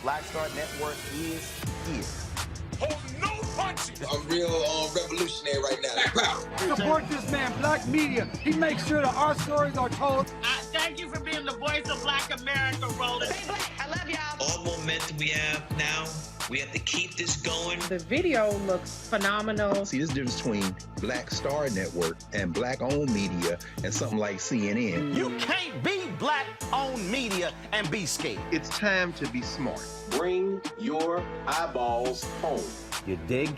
Black Star Network is here. Hold no punches. I'm real revolutionary right now. Support this man, Black Media. He makes sure that our stories are told. Thank you for being the voice of Black America, Roland. Stay black. I love y'all. All momentum we have now, we have to keep this going. The video looks phenomenal. See, there's a difference between Black Star Network and black-owned media and something like CNN. You can't be black-owned media and be scared. It's time to be smart. Bring your eyeballs home. You dig?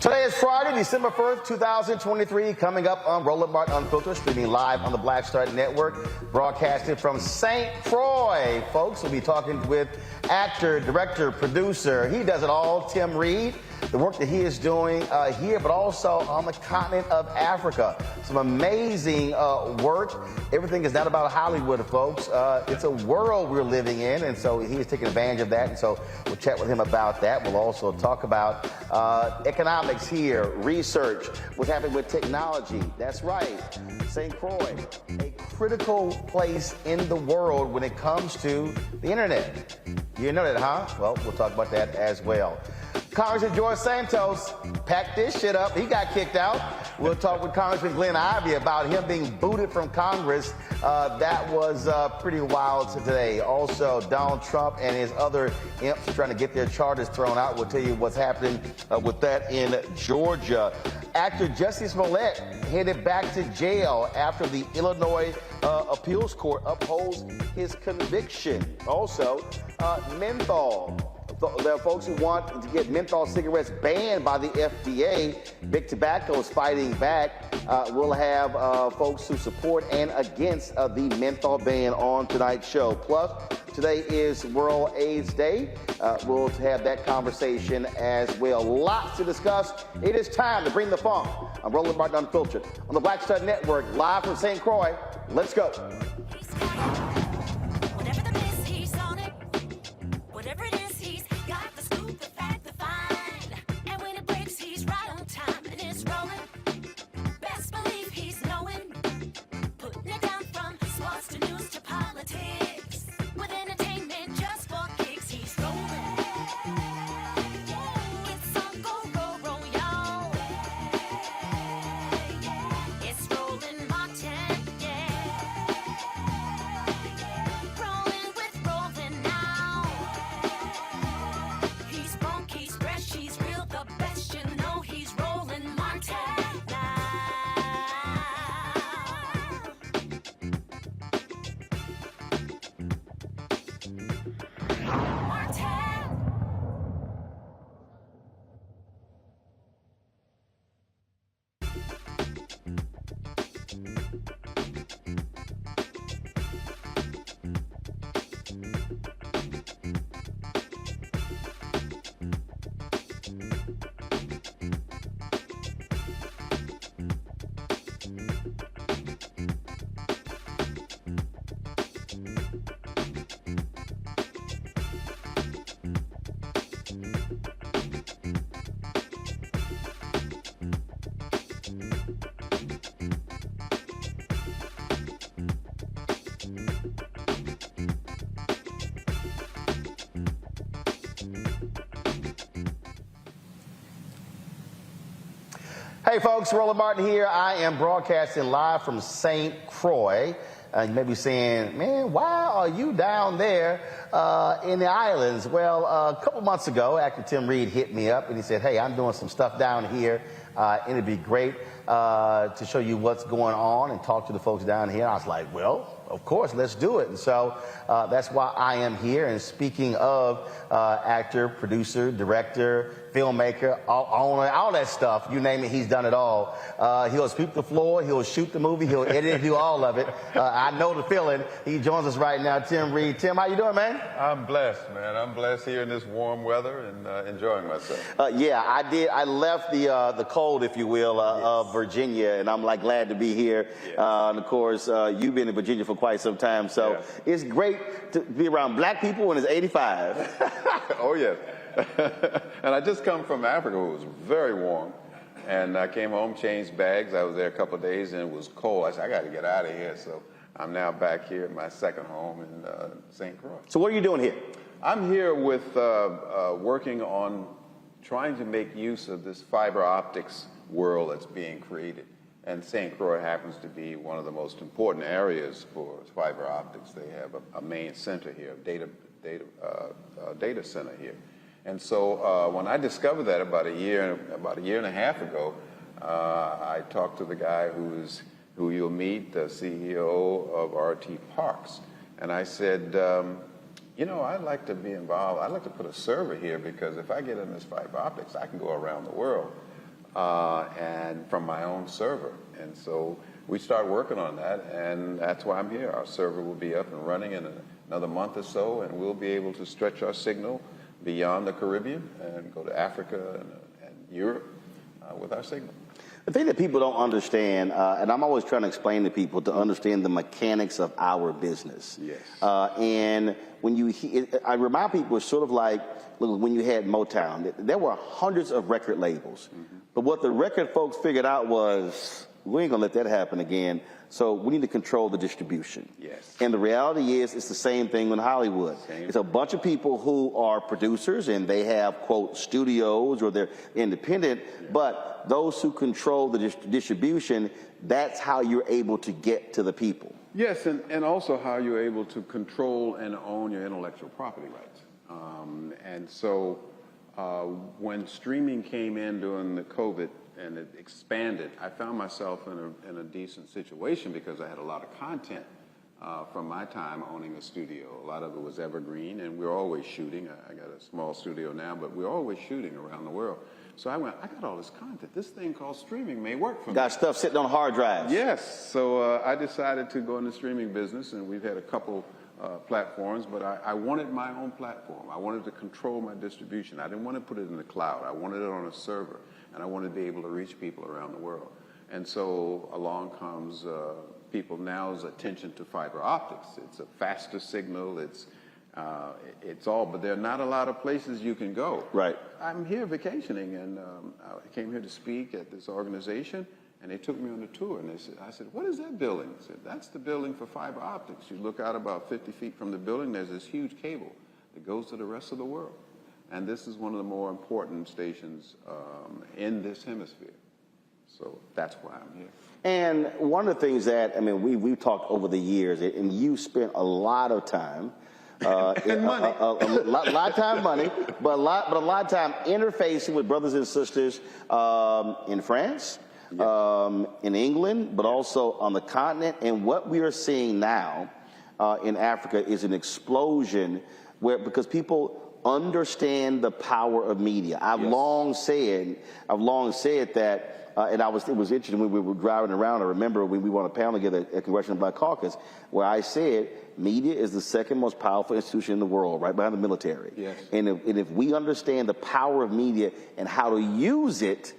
Today is Friday, December 1st, 2023, coming up on Roland Martin Unfiltered, streaming live on the Black Star Network, broadcasting from St. Croix. Folks, we'll be talking with actor, director, producer, he does it all, Tim Reed. The work that he is doing here, but also on the continent of Africa. Some amazing work. Everything is not about Hollywood, folks. It's a world we're living in, and so he is taking advantage of that, and so we'll chat with him about that. We'll also talk about economics here, research, what's happening with technology. That's right, St. Croix, a critical place in the world when it comes to the internet. You know that, huh? Well, we'll talk about that as well. Congressman George Santos packed this shit up. He got kicked out. We'll talk with Congressman Glenn Ivey about him being booted from Congress. That was pretty wild today. Also, Donald Trump and his other imps trying to get their charges thrown out. We'll tell you what's happening with that in Georgia. Actor Jussie Smollett headed back to jail after the Illinois appeals court upholds his conviction. Also, menthol. There are folks who want to get menthol cigarettes banned by the FDA. Big Tobacco is fighting back. We'll have folks who support and against the menthol ban on tonight's show. Plus, today is World AIDS Day. We'll have that conversation as well. Lots to discuss. It is time to bring the funk. I'm Roland Martin Unfiltered on the Black Stud Network, live from St. Croix. Let's go. Whatever the miss, he's on it. Whatever it is, he's got the scoop, the fact, the find. And when it breaks, he's right on time and it's rolling. Best believe he's knowing. Putting it down from sports to news to politics. With entertainment just for kicks, he's rolling. It's on go, roll, roll, y'all. It's Roland Martin, yeah. Rolling with Roland now. He's funk, he's fresh, he's real, the best, you know he's Roland Martin now. Martin. Hey folks, Roland Martin here. I am broadcasting live from St. Croix. You may be saying, man, why are you down there in the islands? Well, a couple months ago, actor Tim Reed hit me up and he said, hey, I'm doing some stuff down here. And it'd be great to show you what's going on and talk to the folks down here. And I was like, well, of course, let's do it. And so that's why I am here. And speaking of actor, producer, director, filmmaker, owner, all that stuff, you name it, he's done it all. He'll sweep the floor, he'll shoot the movie, he'll edit, do all of it. I know the feeling. He joins us right now, Tim Reed. Tim, how you doing, man? I'm blessed, man. I'm blessed here in this warm weather and enjoying myself. Yeah, I did. I left the cold, if you will, of Virginia, and I'm like glad to be here. Yes. And of course, you've been in Virginia for quite some time, so it's great to be around black people when it's 85. Oh, yes. And I just come from Africa. It was very warm. And I came home, changed bags. I was there a couple of days, and it was cold. I said, I got to get out of here. So I'm now back here at my second home in St. Croix. So what are you doing here? I'm here with working on trying to make use of this fiber optics world that's being created. And St. Croix happens to be one of the most important areas for fiber optics. They have a main center here, data center here. And so when I discovered that about a year and a half ago, I talked to the guy who you'll meet, the CEO of RT Parks. And I said, you know, I'd like to be involved. I'd like to put a server here because if I get in this fiber optics, I can go around the world and from my own server. And so we started working on that, and that's why I'm here. Our server will be up and running in another month or so, and we'll be able to stretch our signal beyond the Caribbean and go to Africa and Europe with our signal. The thing that people don't understand, and I'm always trying to explain to people to understand the mechanics of our business. Yes. And when I remind people, it's sort of like, look, when you had Motown, there were hundreds of record labels. Mm-hmm. But what the record folks figured out was We ain't gonna let that happen again. So we need to control the distribution. Yes. And the reality is, it's the same thing in Hollywood. It's a bunch of people who are producers and they have, quote, studios or they're independent, but those who control the distribution, that's how you're able to get to the people. Yes, and also how you're able to control and own your intellectual property rights. And so when streaming came in during the COVID and it expanded, I found myself in a decent situation because I had a lot of content from my time owning a studio. A lot of it was evergreen, and we're always shooting. I got a small studio now, but we're always shooting around the world. So I went, I got all this content. This thing called streaming may work for me. Got stuff sitting on hard drives. Yes. So I decided to go in the streaming business, and we've had a couple platforms, but I wanted my own platform. I wanted to control my distribution. I didn't want to put it in the cloud. I wanted it on a server, and I wanted to be able to reach people around the world. And so along comes people now's attention to fiber optics. It's a faster signal. It's all, but there are not a lot of places you can go. Right. I'm here vacationing, and I came here to speak at this organization, and they took me on a tour, and I said, what is that building? They said, that's the building for fiber optics. You look out about 50 feet from the building, there's this huge cable that goes to the rest of the world. And this is one of the more important stations in this hemisphere. So that's why I'm here. And one of the things that, I mean, we've talked over the years, and you spent a lot of time and money. A lot of time, money, but a lot of time interfacing with brothers and sisters in France, in England, but also on the continent. And what we are seeing now in Africa is an explosion because people understand the power of media. I've long said that. And it was interesting when we were driving around. I remember when we were on a panel together at Congressional Black Caucus, where I said media is the second most powerful institution in the world, right behind the military. Yes. And if we understand the power of media and how to use it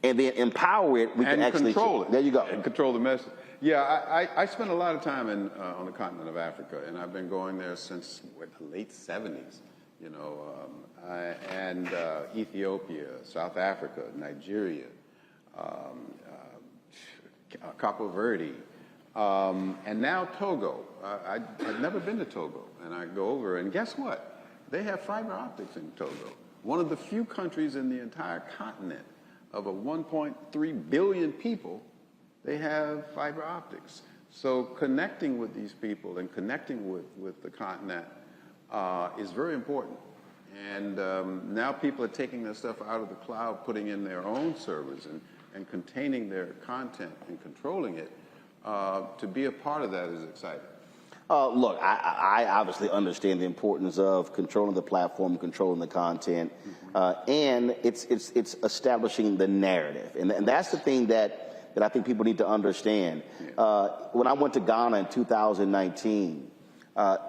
and then empower it, we can actually control it. There you go. And control the message. Yeah, I spent a lot of time on the continent of Africa, and I've been going there since the late 70s. You know, and Ethiopia, South Africa, Nigeria. Capo Verde, and now Togo. I've never been to Togo, and I go over, and guess what? They have fiber optics in Togo. One of the few countries in the entire continent of a 1.3 billion people, they have fiber optics. So connecting with these people and connecting with the continent is very important. And now people are taking their stuff out of the cloud, putting in their own servers and containing their content and controlling it. To be a part of that is exciting. Look, I obviously understand the importance of controlling the platform, controlling the content, and it's establishing the narrative. And that's the thing that I think people need to understand. When I went to Ghana in 2019,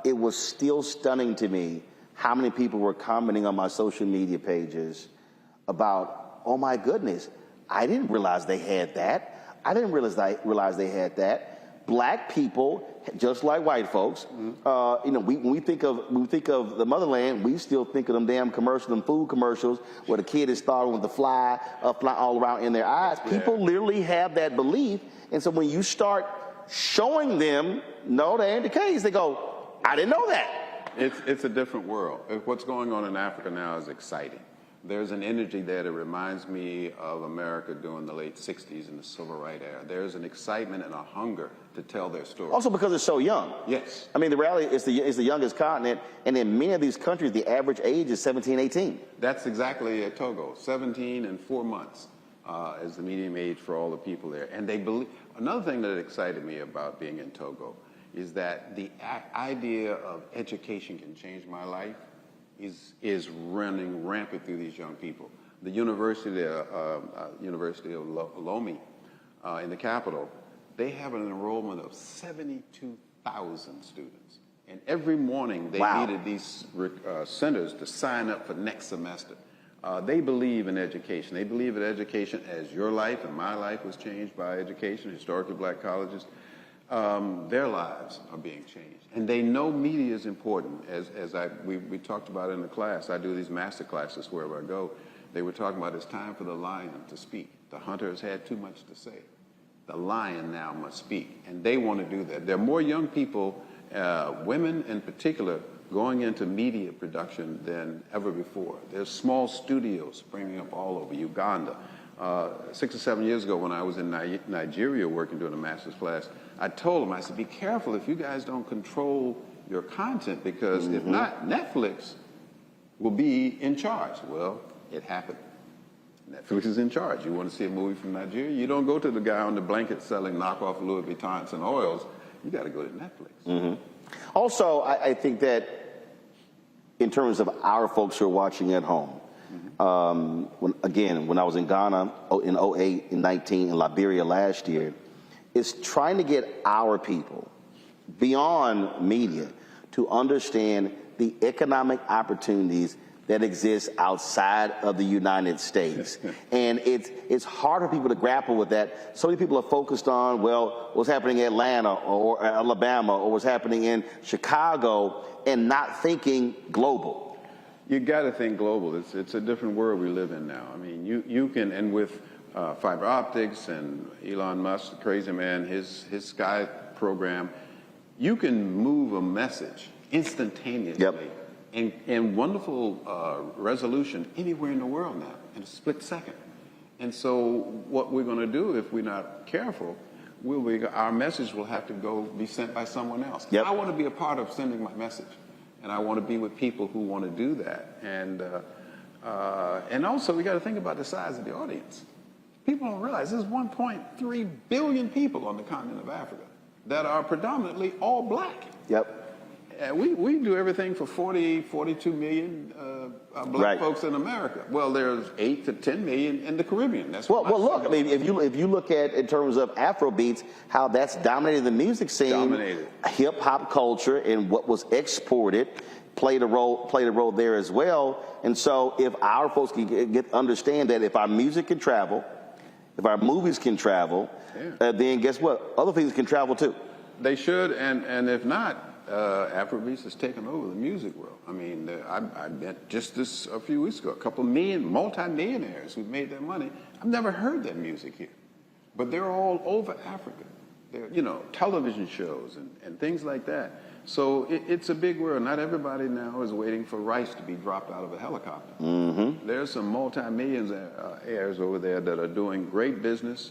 it was still stunning to me how many people were commenting on my social media pages about, oh my goodness, I didn't realize they had that. I didn't realize they had that. Black people, just like white folks, you know, when we think of the motherland, we still think of them damn commercials, them food commercials, where the kid is starting with the fly all around in their eyes. People literally have that belief, and so when you start showing them, no, that ain't the case, they go, I didn't know that. It's a different world. What's going on in Africa now is exciting. There's an energy there that reminds me of America during the late 60s in the civil rights era. There's an excitement and a hunger to tell their story. Also because it's so young. Yes. I mean, the reality is the youngest continent, and in many of these countries, the average age is 17, 18. That's exactly at Togo. 17 and 4 months is the median age for all the people there. And they believe. Another thing that excited me about being in Togo is that the idea of education can change my life is running rampant through these young people. The University of Lomé in the capital, they have an enrollment of 72,000 students. And every morning they needed these centers to sign up for next semester. They believe in education. They believe in education as your life and my life was changed by education, historically black colleges. Their lives are being changed. And they know media is important. As we talked about in the class, I do these master classes wherever I go. They were talking about it's time for the lion to speak. The hunter has had too much to say. the lion now must speak. And they want to do that. There are more young people, women in particular, going into media production than ever before. There's small studios springing up all over Uganda. 6 or 7 years ago when I was in Nigeria working, doing a master's class, I told them, I said, be careful if you guys don't control your content, because if not, Netflix will be in charge. Well, it happened. Netflix is in charge. You want to see a movie from Nigeria? You don't go to the guy on the blanket selling knockoff Louis Vuittons and oils. You got to go to Netflix. Also, I think that in terms of our folks who are watching at home, when I was in Ghana in 08 and 19, in Liberia last year, is trying to get our people beyond media to understand the economic opportunities that exist outside of the United States. And it's hard for people to grapple with that. So many people are focused on, well, what's happening in Atlanta or Alabama or what's happening in Chicago, and not thinking global. You got to think global. It's a different world we live in now. I mean, you can, and with fiber optics and Elon Musk, the crazy man, his Sky program, you can move a message instantaneously in wonderful resolution anywhere in the world now in a split second. And so what we're going to do, if we're not careful, our message will have to be sent by someone else. I want to be a part of sending my message, and I want to be with people who want to do that. And also we got to think about the size of the audience. People don't realize there's 1.3 billion people on the continent of Africa that are predominantly all black. We do everything for 42 million black folks in America. Well, there's 8 to 10 million in the Caribbean. That's well, look. I mean, if you look at in terms of Afrobeats, how that's dominated the music scene, hip hop culture, and what was exported played a role there as well. And so, if our folks can understand that if our music can travel, if our movies can travel, then guess what? Other things can travel too. They should, and if not, Afrobeats has taken over the music world. I mean, I met just a few weeks ago, a couple of multi-millionaires who made their money. I've never heard that music here, but they're all over Africa. They're, television shows and things like that. So it's a big world. Not everybody now is waiting for rice to be dropped out of a helicopter. There's some multi-millionaires over there that are doing great business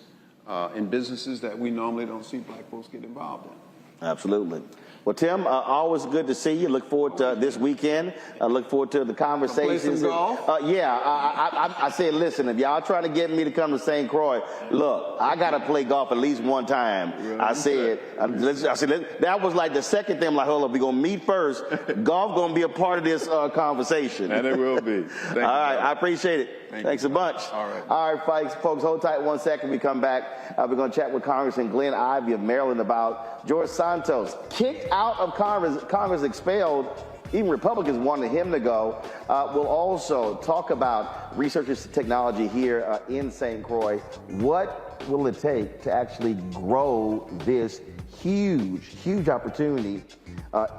in businesses that we normally don't see black folks get involved in. Absolutely. Well, Tim, always good to see you. Look forward to this weekend. Look forward to the conversations. Play some golf? I said, listen, if y'all trying to get me to come to St. Croix, look, I got to play golf at least one time. Really? I said, that was like the second thing. I'm like, hold up, we're going to meet first. Golf going to be a part of this conversation. And it will be. All right, I appreciate it. Thanks a bunch. All right, folks, hold tight 1 second. We come back. We're going to chat with Congressman Glenn Ivey of Maryland about George Santos, kicked out of Congress expelled. Even Republicans wanted him to go. We'll also talk about research and technology here in St. Croix. What will it take to actually grow this huge opportunity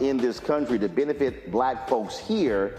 in this country to benefit black folks here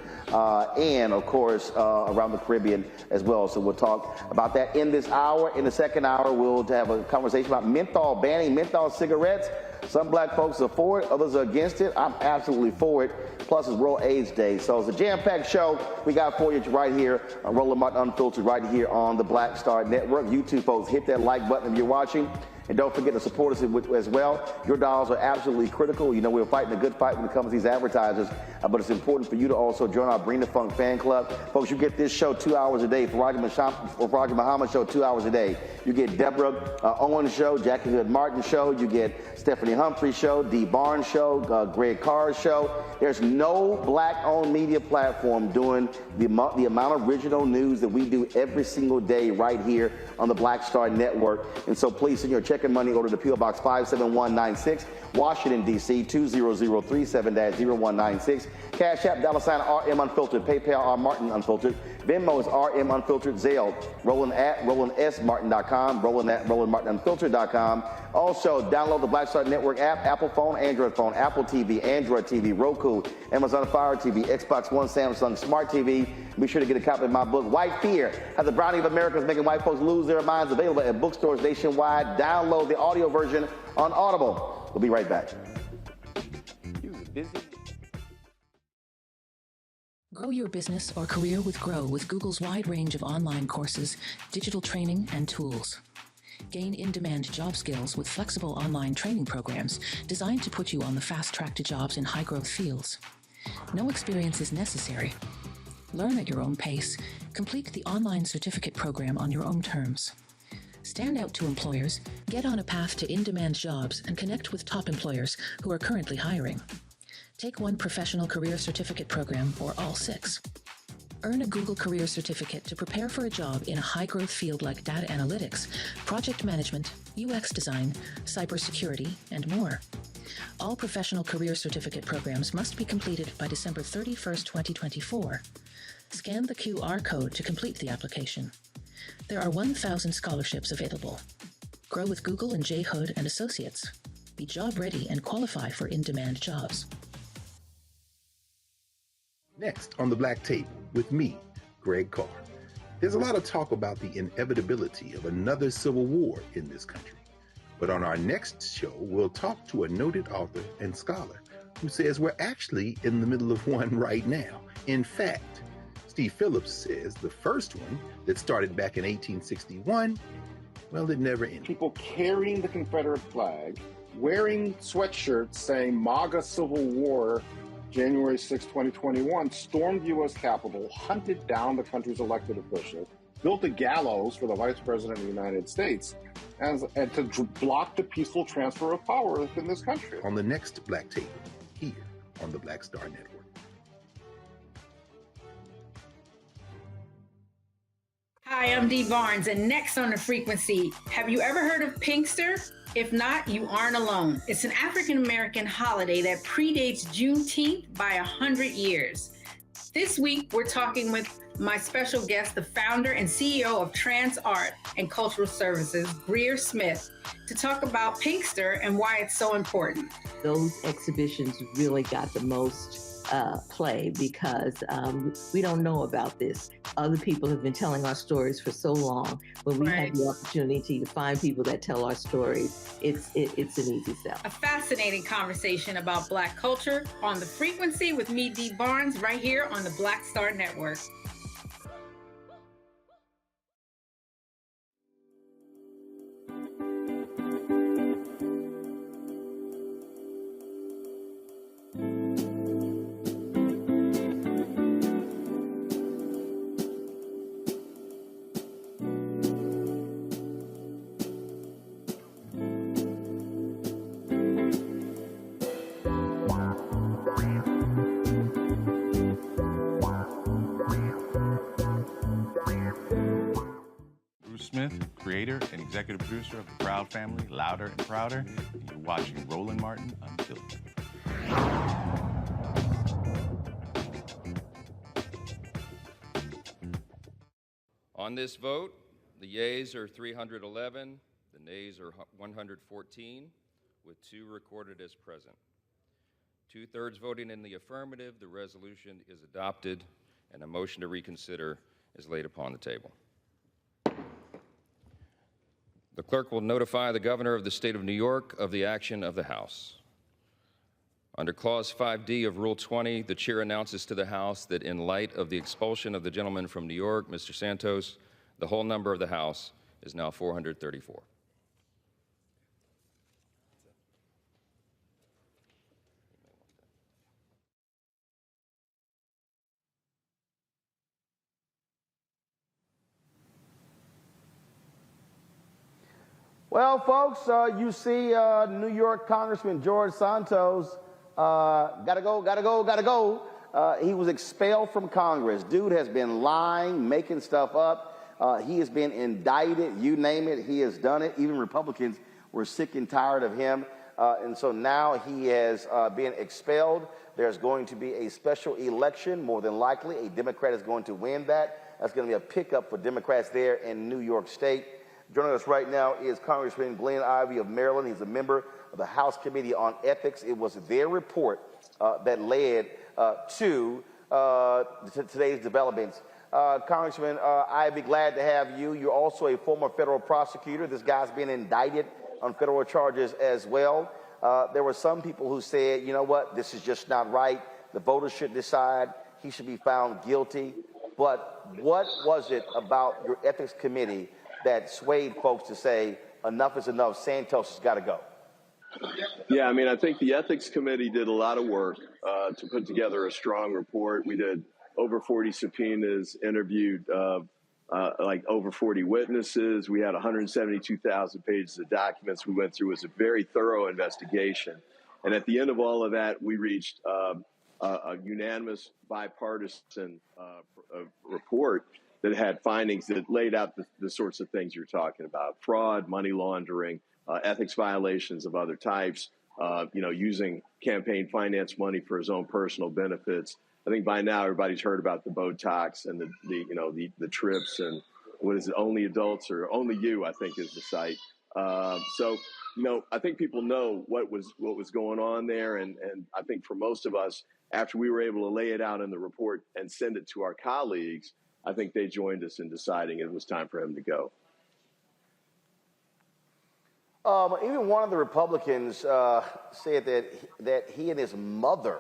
and, of course, around the Caribbean as well. So we'll talk about that in this hour. In the second hour, we'll have a conversation about menthol, banning menthol cigarettes. Some black folks are for it, others are against it. I'm absolutely for it. Plus, it's World AIDS Day. So it's a jam-packed show we got for you right here on Roland Martin Unfiltered, right here on the Black Star Network. You two folks, hit that like button if you're watching. And don't forget to support us as well. Your dollars are absolutely critical. You know, we're fighting a good fight when it comes to these advertisers, but it's important for you to also join our Bring the Funk fan club. Folks, you get this show 2 hours a day. Farajah Muhammad show 2 hours a day. You get Deborah Owens show, Jackie Hood Martin show. You get Stephanie Humphrey show, Dee Barnes show, Greg Carr's show. There's no black-owned media platform doing the amount of original news that we do every single day right here on the Black Star Network. And so please send your check and money order to P.O. Box 57196, Washington, D.C. 20037-0196. Cash App, $RM Unfiltered. PayPal, R Martin Unfiltered. Venmo is RM Unfiltered. Zelle, Roland at RolandSMartin.com. Roland at RolandMartinUnfiltered.com. Also, download the Black Star Network app, Apple phone, Android phone, Apple TV, Android TV, Roku, Amazon Fire TV, Xbox One, Samsung Smart TV. Be sure to get a copy of my book, White Fear, How the Browning of America is Making White Folks Lose Their Minds, available at bookstores nationwide. Download the audio version on Audible. We'll be right back. You was busy. Grow your business or career with Grow with Google's wide range of online courses, digital training, and tools. Gain in-demand job skills with flexible online training programs designed to put you on the fast track to jobs in high-growth fields. No experience is necessary. Learn at your own pace. Complete the online certificate program on your own terms. Stand out to employers, get on a path to in-demand jobs, and connect with top employers who are currently hiring. Take one professional career certificate program or all 6. Earn a Google Career Certificate to prepare for a job in a high-growth field like data analytics, project management, UX design, cybersecurity, and more. All professional career certificate programs must be completed by December 31st, 2024. Scan the QR code to complete the application. There are 1,000 scholarships available. Grow with Google and J. Hood and Associates. Be job ready and qualify for in-demand jobs. Next on the Black Table with me, Greg Carr. There's a lot of talk about the inevitability of another civil war in this country. But on our next show, we'll talk to a noted author and scholar who says we're actually in the middle of one right now. In fact, Steve Phillips says the first one that started back in 1861, well, it never ended. People carrying the Confederate flag, wearing sweatshirts saying MAGA Civil War, January 6, 2021, stormed the U.S. Capitol, hunted down the country's elected officials, built a gallows for the Vice President of the United States, and to block the peaceful transfer of power within this country. On the next Black Table, here on the Black Star Network. Hi, I'm Dee Barnes, and next on The Frequency, have you ever heard of Pinkster? If not, you aren't alone. It's an African-American holiday that predates Juneteenth by 100 years. This week, we're talking with my special guest, the founder and CEO of Trans Art and Cultural Services, Greer Smith, to talk about Pinkster and why it's so important. Those exhibitions really got the most play because we don't know about this. Other people have been telling our stories for so long. When we have the opportunity to find people that tell our stories, it's an easy sell. A fascinating conversation about Black culture on The Frequency with me, Dee Barnes, right here on the Black Star Network. Smith, creator and executive producer of The Proud Family, Louder and Prouder, and you're watching Roland Martin Unfiltered. On this vote, the yeas are 311, the nays are 114, with 2 recorded as present. 2/3 voting in the affirmative, the resolution is adopted, and a motion to reconsider is laid upon the table. The clerk will notify the governor of the state of New York of the action of the House. Under Clause 5D of Rule 20, the chair announces to the House that in light of the expulsion of the gentleman from New York, Mr. Santos, the whole number of the House is now 434. Well, folks, you see New York Congressman George Santos, gotta go. He was expelled from Congress. Dude has been lying, making stuff up. He has been indicted, you name it, he has done it. Even Republicans were sick and tired of him. And so now he has been expelled. There's going to be a special election, more than likely. A Democrat is going to win that. That's going to be a pickup for Democrats there in New York State. Joining us right now is Congressman Glenn Ivey of Maryland. He's a member of the House Committee on Ethics. It was their report that led to today's developments. Congressman Ivey, glad to have you. You're also a former federal prosecutor. This guy's been indicted on federal charges as well. There were some people who said, you know what, this is just not right. The voters should decide. He should be found guilty. But what was it about your ethics committee that swayed folks to say enough is enough, Santos has got to go? Yeah, I mean, I think the ethics committee did a lot of work to put together a strong report. We did over 40 subpoenas, interviewed like over 40 witnesses. We had 172,000 pages of documents we went through. It was a very thorough investigation. And at the end of all of that, we reached a unanimous bipartisan report that had findings that laid out the sorts of things you're talking about: fraud, money laundering, ethics violations of other types, using campaign finance money for his own personal benefits. I think by now everybody's heard about the Botox and the trips and what is it, Only Adults or Only You, I think is the site. So I think people know what was going on there. And I think for most of us, after we were able to lay it out in the report and send it to our colleagues, I think they joined us in deciding it was time for him to go. Even one of the Republicans said that he and his mother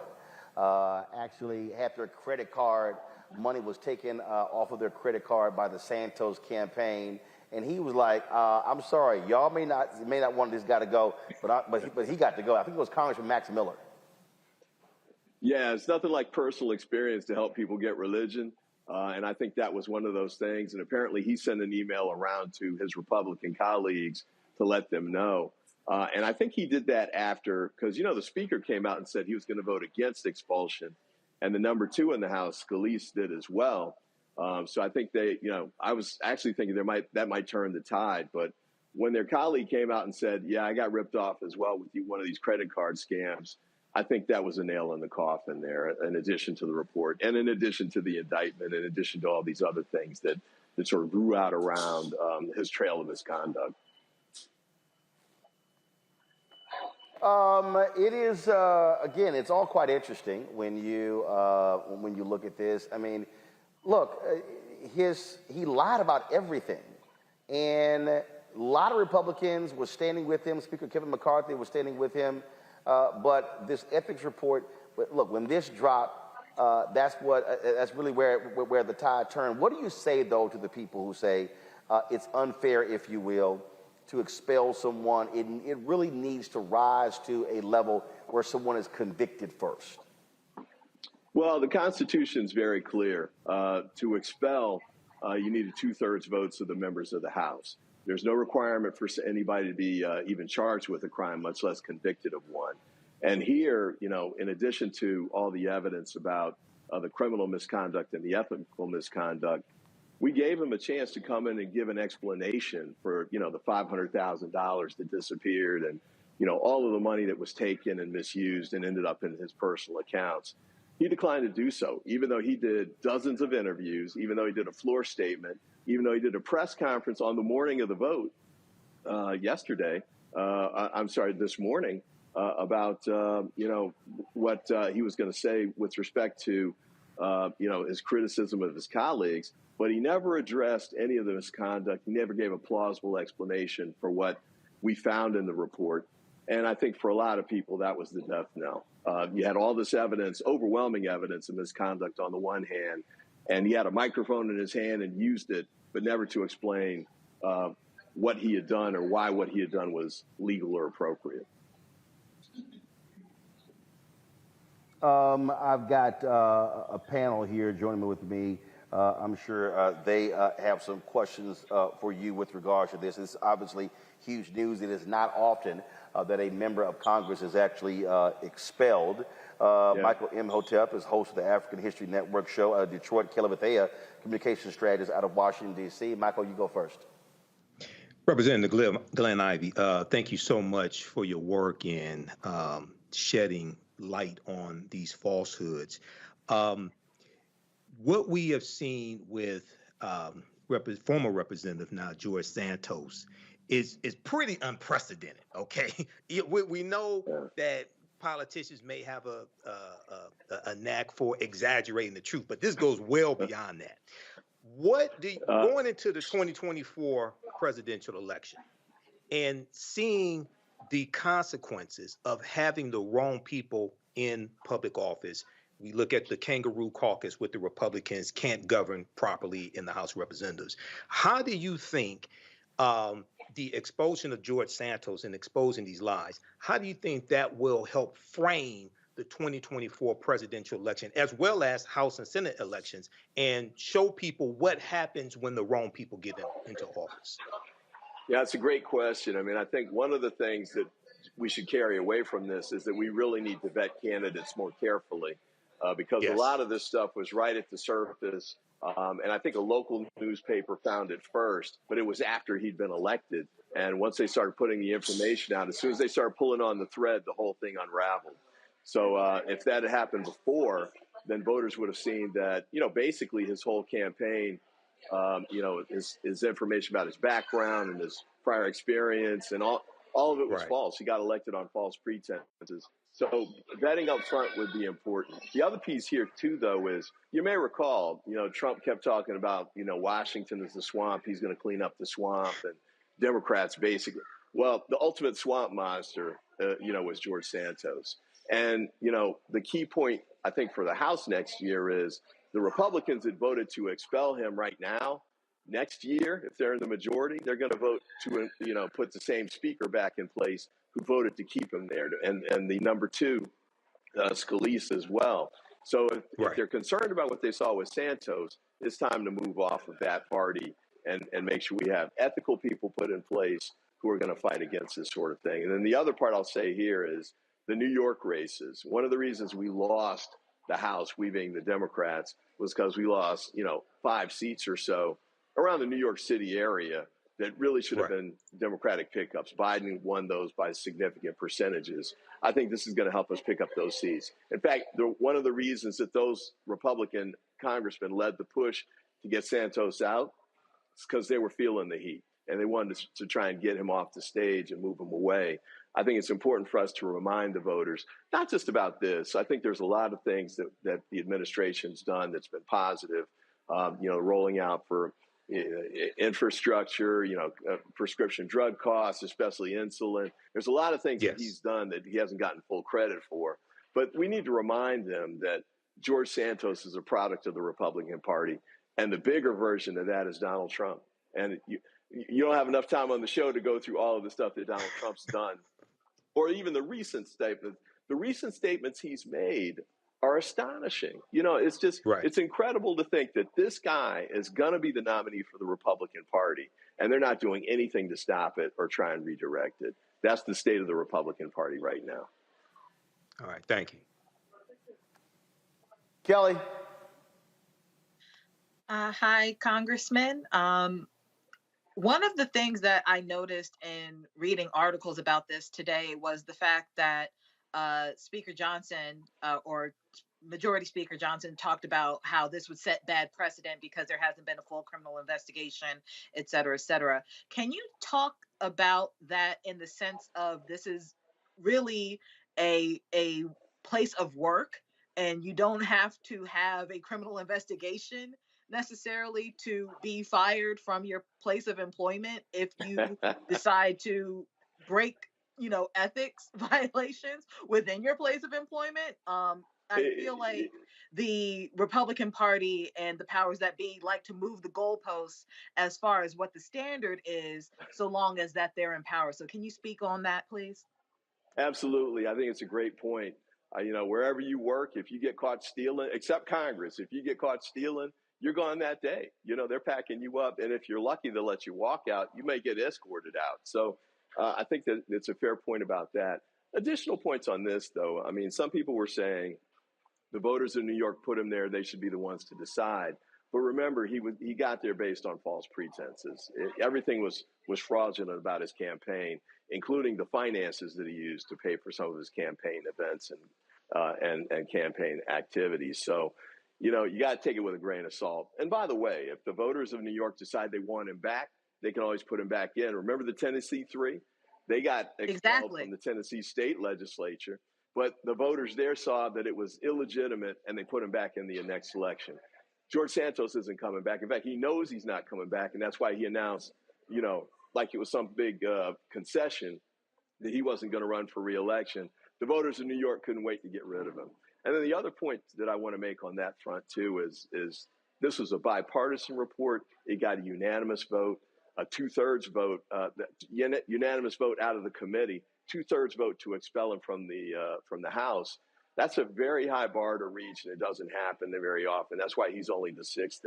actually had their credit card. Money was taken off of their credit card by the Santos campaign. And he was like, I'm sorry, y'all may not want this guy to go, but he got to go. I think it was Congressman Max Miller. Yeah, it's nothing like personal experience to help people get religion. And I think that was one of those things. And apparently he sent an email around to his Republican colleagues to let them know. And I think he did that after, because, the speaker came out and said he was going to vote against expulsion. And the number 2 in the House, Scalise, did as well. So I think I was actually thinking that might turn the tide. But when their colleague came out and said, yeah, I got ripped off as well with one of these credit card scams, I think that was a nail in the coffin there, in addition to the report and in addition to the indictment, in addition to all these other things that sort of grew out around his trail of misconduct. It is, again, it's all quite interesting when you look at this. I mean, look, he lied about everything. And a lot of Republicans were standing with him. Speaker Kevin McCarthy was standing with him. But this ethics report, look, when this dropped, that's really where the tide turned. What do you say, though, to the people who say it's unfair, if you will, to expel someone? It really needs to rise to a level where someone is convicted first. Well, the Constitution's very clear. To expel, you need a 2/3 votes of the members of the House. There's no requirement for anybody to be even charged with a crime, much less convicted of one. And here, in addition to all the evidence about the criminal misconduct and the ethical misconduct, we gave him a chance to come in and give an explanation for, the $500,000 that disappeared and, all of the money that was taken and misused and ended up in his personal accounts. He declined to do so, even though he did dozens of interviews, even though he did a floor statement, even though he did a press conference on the morning of the vote this morning about, what he was going to say with respect to, his criticism of his colleagues. But he never addressed any of the misconduct. He never gave a plausible explanation for what we found in the report. And I think for a lot of people, that was the death knell. You had all this evidence, overwhelming evidence of misconduct on the one hand, and he had a microphone in his hand and used it, but never to explain what he had done or why what he had done was legal or appropriate. I've got a panel here joining me with me. I'm sure they have some questions for you with regards to this. It's obviously huge news. It is not often that a member of Congress is actually expelled. Michael Imhotep is host of the African History Network show, Detroit Kelevithea, communication strategist out of Washington, D.C. Michael, you go first. Representative Glenn Ivey, thank you so much for your work in shedding light on these falsehoods. What we have seen with former representative now, George Santos, is pretty unprecedented. Okay, we know that politicians may have a knack for exaggerating the truth, but this goes well beyond that. What do going into the 2024 presidential election and seeing the consequences of having the wrong people in public office? We look at the kangaroo caucus with the Republicans can't govern properly in the House of Representatives. How do you think the expulsion of George Santos and exposing these lies, how do you think that will help frame the 2024 presidential election, as well as House and Senate elections, and show people what happens when the wrong people get into office? Yeah, it's a great question. I mean, I think one of the things that we should carry away from this is that we really need to vet candidates more carefully because a lot of this stuff was right at the surface. And I think a local newspaper found it first, but it was after he'd been elected. And once they started putting the information out, as soon as they started pulling on the thread, the whole thing unraveled. So if that had happened before, then voters would have seen that, basically his whole campaign, his information about his background and his prior experience and all of it was false. He got elected on false pretenses. So vetting up front would be important. The other piece here, too, though, is you may recall, Trump kept talking about, Washington is the swamp. He's going to clean up the swamp and Democrats basically. Well, the ultimate swamp monster, was George Santos. And, the key point, I think, for the House next year is the Republicans that voted to expel him right now, next year, if they're in the majority, they're going to vote to, put the same speaker back in place who voted to keep him there, and the number two, Scalise as well. So if they're concerned about what they saw with Santos, it's time to move off of that party and make sure we have ethical people put in place who are going to fight against this sort of thing. And then the other part I'll say here is the New York races. One of the reasons we lost the House, we being the Democrats, was because we lost, 5 seats or so around the New York City area that really should have been Democratic pickups. Biden won those by significant percentages. I think this is going to help us pick up those seats. In fact, one of the reasons that those Republican congressmen led the push to get Santos out is because they were feeling the heat and they wanted to try and get him off the stage and move him away. I think it's important for us to remind the voters, not just about this. I think there's a lot of things that the administration's done that's been positive, rolling out for infrastructure, prescription drug costs, especially insulin. There's a lot of things that he's done that he hasn't gotten full credit for. But we need to remind them that George Santos is a product of the Republican Party. And the bigger version of that is Donald Trump. And you don't have enough time on the show to go through all of the stuff that Donald Trump's done, or even the recent statements. The recent statements he's made are astonishing. It's just, it's incredible to think that this guy is going to be the nominee for the Republican Party, and they're not doing anything to stop it or try and redirect it. That's the state of the Republican Party right now. All right. Thank you. Kelly. Hi, Congressman. One of the things that I noticed in reading articles about this today was the fact that Speaker Johnson or Majority Speaker Johnson talked about how this would set bad precedent because there hasn't been a full criminal investigation, et cetera, et cetera. Can you talk about that in the sense of this is really a place of work and you don't have to have a criminal investigation necessarily to be fired from your place of employment if you decide to break ethics violations within your place of employment? I feel like the Republican Party and the powers that be like to move the goalposts as far as what the standard is, so long as that they're in power. So can you speak on that, please? Absolutely. I think it's a great point. Wherever you work, if you get caught stealing, except Congress, if you get caught stealing, you're gone that day. They're packing you up. And if you're lucky to let you walk out, you may get escorted out. So I think that it's a fair point about that. Additional points on this, though. I mean, some people were saying the voters in New York put him there. They should be the ones to decide. But remember, he got there based on false pretenses. Everything was fraudulent about his campaign, including the finances that he used to pay for some of his campaign events and campaign activities. So, you know, you got to take it with a grain of salt. And by the way, if the voters of New York decide they want him back, they can always put him back in. Remember the Tennessee Three? They got expelled from the Tennessee state legislature, but the voters there saw that it was illegitimate and they put him back in the next election. George Santos isn't coming back. In fact, he knows he's not coming back, and that's why he announced, you know, like it was some big concession that he wasn't going to run for re-election. The voters of New York couldn't wait to get rid of him. And then the other point that I want to make on that front, too, is this was a bipartisan report. It got a unanimous vote, a 2/3 vote, unanimous vote out of the committee, 2/3 vote to expel him from the House. That's a very high bar to reach, and it doesn't happen very often. That's why he's only the 6th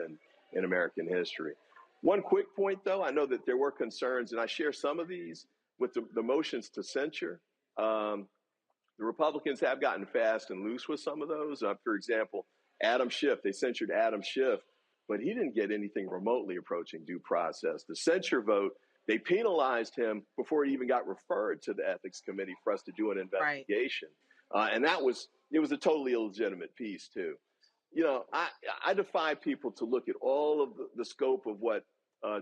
in American history. One quick point, though, I know that there were concerns, and I share some of these with the motions to censure. The Republicans have gotten fast and loose with some of those. For example, Adam Schiff, they censured Adam Schiff, but he didn't get anything remotely approaching due process. The censure vote, they penalized him before he even got referred to the Ethics Committee for us to do an investigation. And it was a totally illegitimate piece, too. You know, I defy people to look at all of the scope of what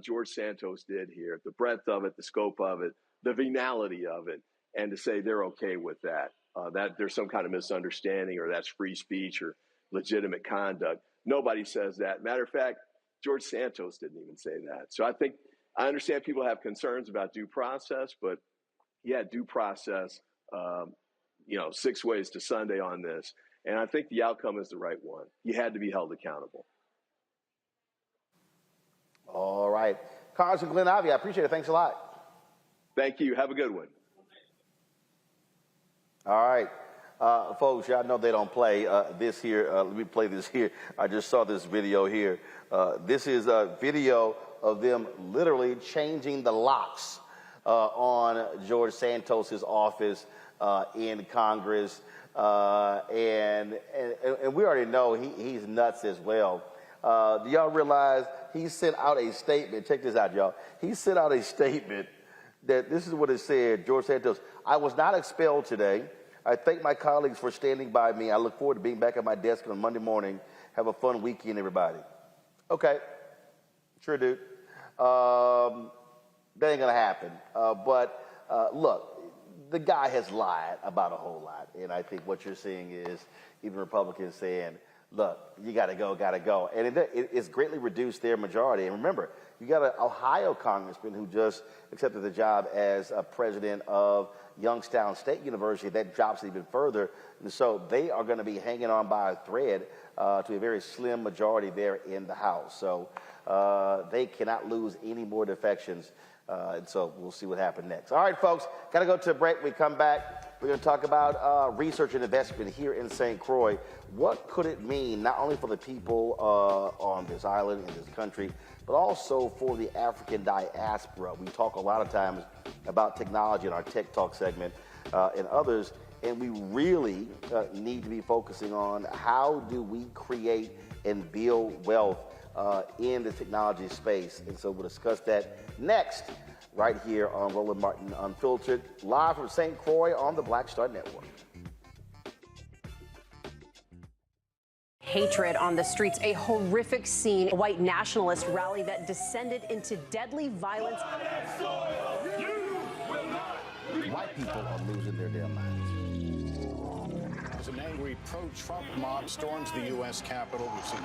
George Santos did here, the breadth of it, the scope of it, the venality of it, and to say they're okay with that, that there's some kind of misunderstanding or that's free speech or legitimate conduct. Nobody says that. Matter of fact, George Santos didn't even say that. So I understand people have concerns about due process, but yeah, due process, 6 ways to Sunday on this. And I think the outcome is the right one. You had to be held accountable. All right. Congressman Glenn Ivey, I appreciate it. Thanks a lot. Thank you. Have a good one. All right. Folks, y'all know they don't play this here. Let me play this here. I just saw this video here. This is a video of them literally changing the locks on George Santos's office in Congress. And we already know he's nuts as well. Do y'all realize he sent out a statement? Check this out, y'all. He sent out a statement that this is what it said. George Santos, I was not expelled today. I thank my colleagues for standing by me. I look forward to being back at my desk on Monday morning. Have a fun weekend, everybody. Okay. Sure, dude. That ain't going to happen. But look, the guy has lied about a whole lot. And I think what you're seeing is even Republicans saying, look, you got to go. And it's greatly reduced their majority. And remember, you got an Ohio congressman who just accepted the job as a president of Youngstown State University. That drops it even further. And so they are going to be hanging on by a thread to a very slim majority there in the House. So they cannot lose any more defections. And so we'll see what happens next. All right, folks, got to go to a break. We come back. We're going to talk about research and investment here in St. Croix. What could it mean not only for the people on this island, in this country, but also for the African diaspora? We talk a lot of times about technology in our Tech Talk segment and others, and we really need to be focusing on how do we create and build wealth in the technology space. And so we'll discuss that next, right here on Roland Martin Unfiltered, live from St. Croix on the Black Star Network. Hatred on the streets, a horrific scene, a white nationalist rally that descended into deadly violence. White people are losing their damn minds. As an angry pro-Trump mob storms the U.S. Capitol, we've seen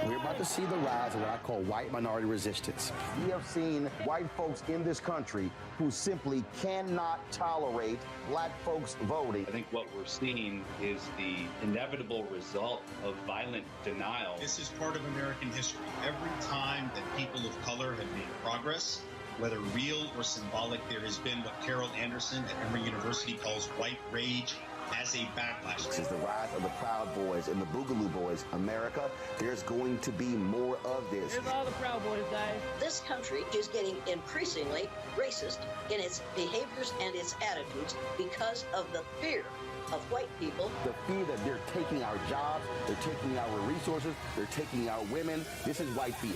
We're about to see the rise of what I call white minority resistance. We have seen white folks in this country who simply cannot tolerate black folks voting. I think what we're seeing is the inevitable result of violent denial. This is part of American history. Every time that people of color have made progress, whether real or symbolic, there has been what Carol Anderson at Emory University calls white rage as a backlash. This is the rise of the Proud Boys and the Boogaloo Boys. America, there's going to be more of this. Here's all the Proud Boys, guys. This country is getting increasingly racist in its behaviors and its attitudes because of the fear of white people. The fear that they're taking our jobs, they're taking our resources, they're taking our women. This is white fear.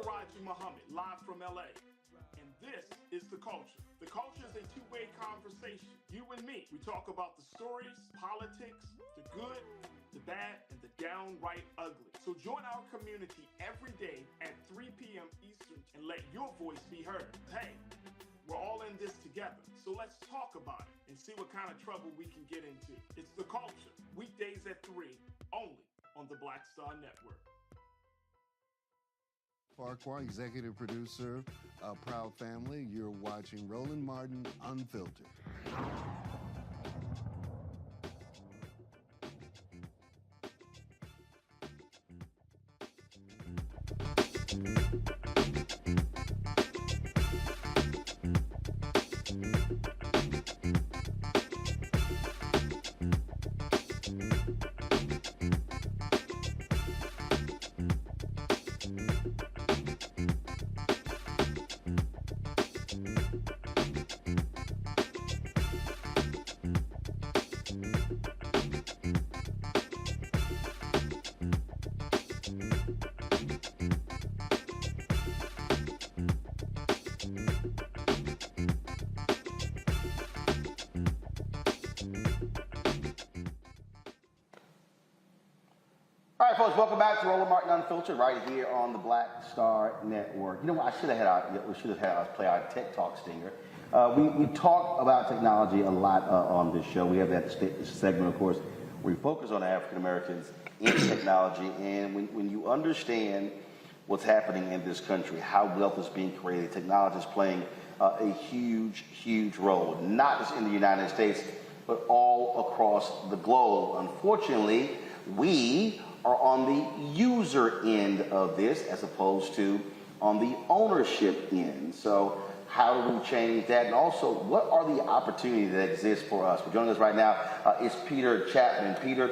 Faraji Muhammad, live from LA. And this is The Culture. The Culture is a two-way conversation. You and me. We talk about the stories, politics, the good, the bad, and the downright ugly. So join our community every day at 3 p.m. Eastern and let your voice be heard. Hey, we're all in this together. So let's talk about it and see what kind of trouble we can get into. It's The Culture, weekdays at 3, only on the Black Star Network. Farquhar, executive producer of Proud Family. You're watching Roland Martin Unfiltered. All right, folks, welcome back to Roland Martin Unfiltered right here on the Black Star Network. You know what? We should have had us play our Tech Talk stinger. We talk about technology a lot on this show. We have that segment, of course, where we focus on African Americans in technology. And when you understand what's happening in this country, how wealth is being created, technology is playing a huge, huge role, not just in the United States, but all across the globe. Unfortunately, we are on the user end of this as opposed to on the ownership end. So how do we change that? And also, what are the opportunities that exist for us? Joining us right now is Peter Chapman. Peter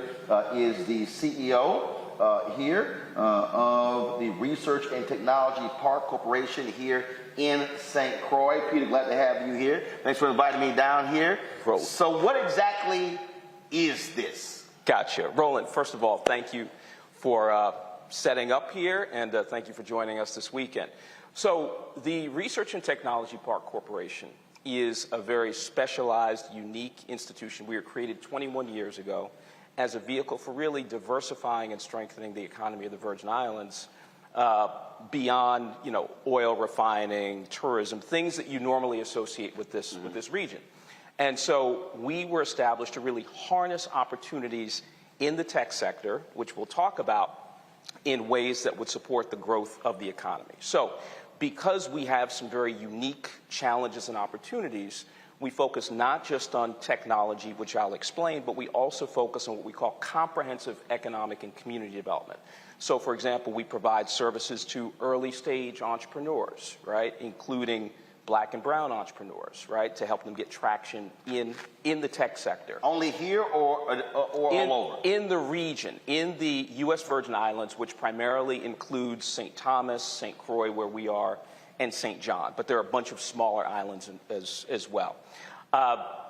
is the CEO here of the Research and Technology Park Corporation here in St. Croix. Peter, glad to have you here. Thanks for inviting me down here. So what exactly is this? Gotcha. Roland, first of all, thank you for setting up here, and thank you for joining us this weekend. So the Research and Technology Park Corporation is a very specialized, unique institution. We were created 21 years ago as a vehicle for really diversifying and strengthening the economy of the Virgin Islands beyond, oil refining, tourism, things that you normally associate with this region. And so we were established to really harness opportunities in the tech sector, which we'll talk about, in ways that would support the growth of the economy. So because we have some very unique challenges and opportunities, we focus not just on technology, which I'll explain, but we also focus on what we call comprehensive economic and community development. So, for example, we provide services to early-stage entrepreneurs, right, including Black and brown entrepreneurs, right, to help them get traction in the tech sector. Only here or all over? In the region, in the U.S. Virgin Islands, which primarily includes St. Thomas, St. Croix, where we are, and St. John. But there are a bunch of smaller islands as well.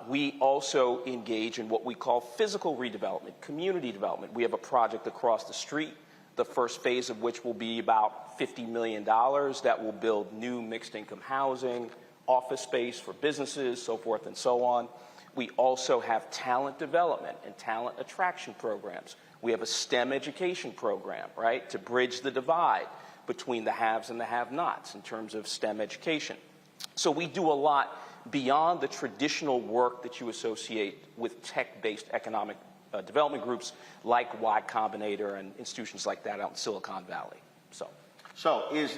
We also engage in what we call physical redevelopment, community development. We have a project across the street, the first phase of which will be about $50 million that will build new mixed-income housing, office space for businesses, so forth and so on. We also have talent development and talent attraction programs. We have a STEM education program, right, to bridge the divide between the haves and the have-nots in terms of STEM education. So we do a lot beyond the traditional work that you associate with tech-based economic development groups like Y Combinator and institutions like that out in Silicon Valley. So is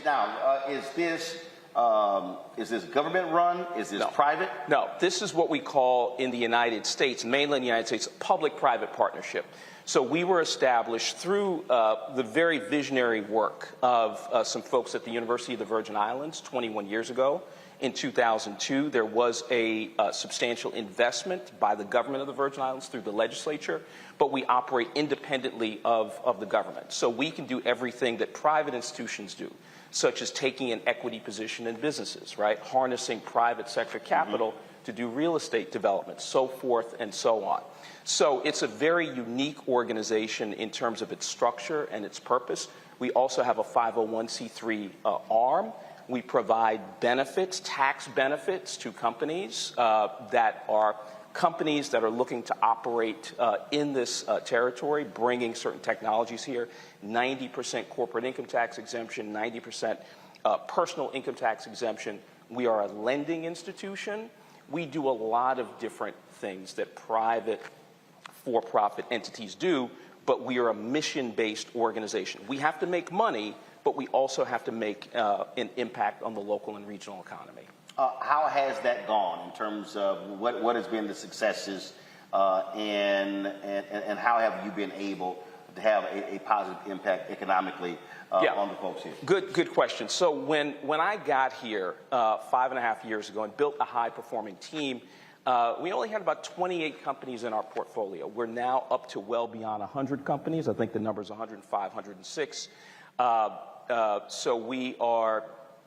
this government run? Is this private? No, this is what we call in the United States, mainland United States, public-private partnership. So we were established through the very visionary work of some folks at the University of the Virgin Islands 21 years ago. In 2002, there was a substantial investment by the government of the Virgin Islands through the legislature, but we operate independently of the government. So we can do everything that private institutions do, such as taking an equity position in businesses, right? Harnessing private sector capital to do real estate development, so forth and so on. So it's a very unique organization in terms of its structure and its purpose. We also have a 501c3 arm. We provide benefits, tax benefits to companies that are companies that are looking to operate in this territory, bringing certain technologies here. 90% corporate income tax exemption, 90% personal income tax exemption. We are a lending institution. We do a lot of different things that private for-profit entities do, but we are a mission-based organization. We have to make money, but we also have to make an impact on the local and regional economy. How has that gone in terms of what has been the successes and how have you been able to have a positive impact economically on the folks here? Good question. So when I got here 5.5 years ago and built a high-performing team, we only had about 28 companies in our portfolio. We're now up to well beyond 100 companies. I think the number is 105, 106. So we are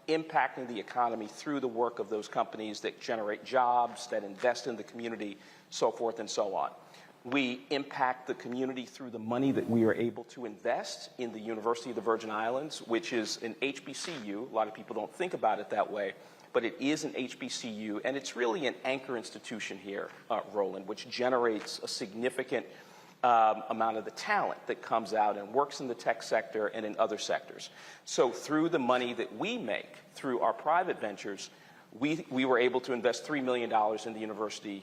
impacting the economy through the work of those companies that generate jobs, that invest in the community, so forth and so on. We impact the community through the money that we are able to invest in the University of the Virgin Islands, which is an HBCU. A lot of people don't think about it that way, but it is an HBCU, and it's really an anchor institution here, Roland, which generates a significant amount of the talent that comes out and works in the tech sector and in other sectors. So through the money that we make through our private ventures, we were able to invest $3 million in the university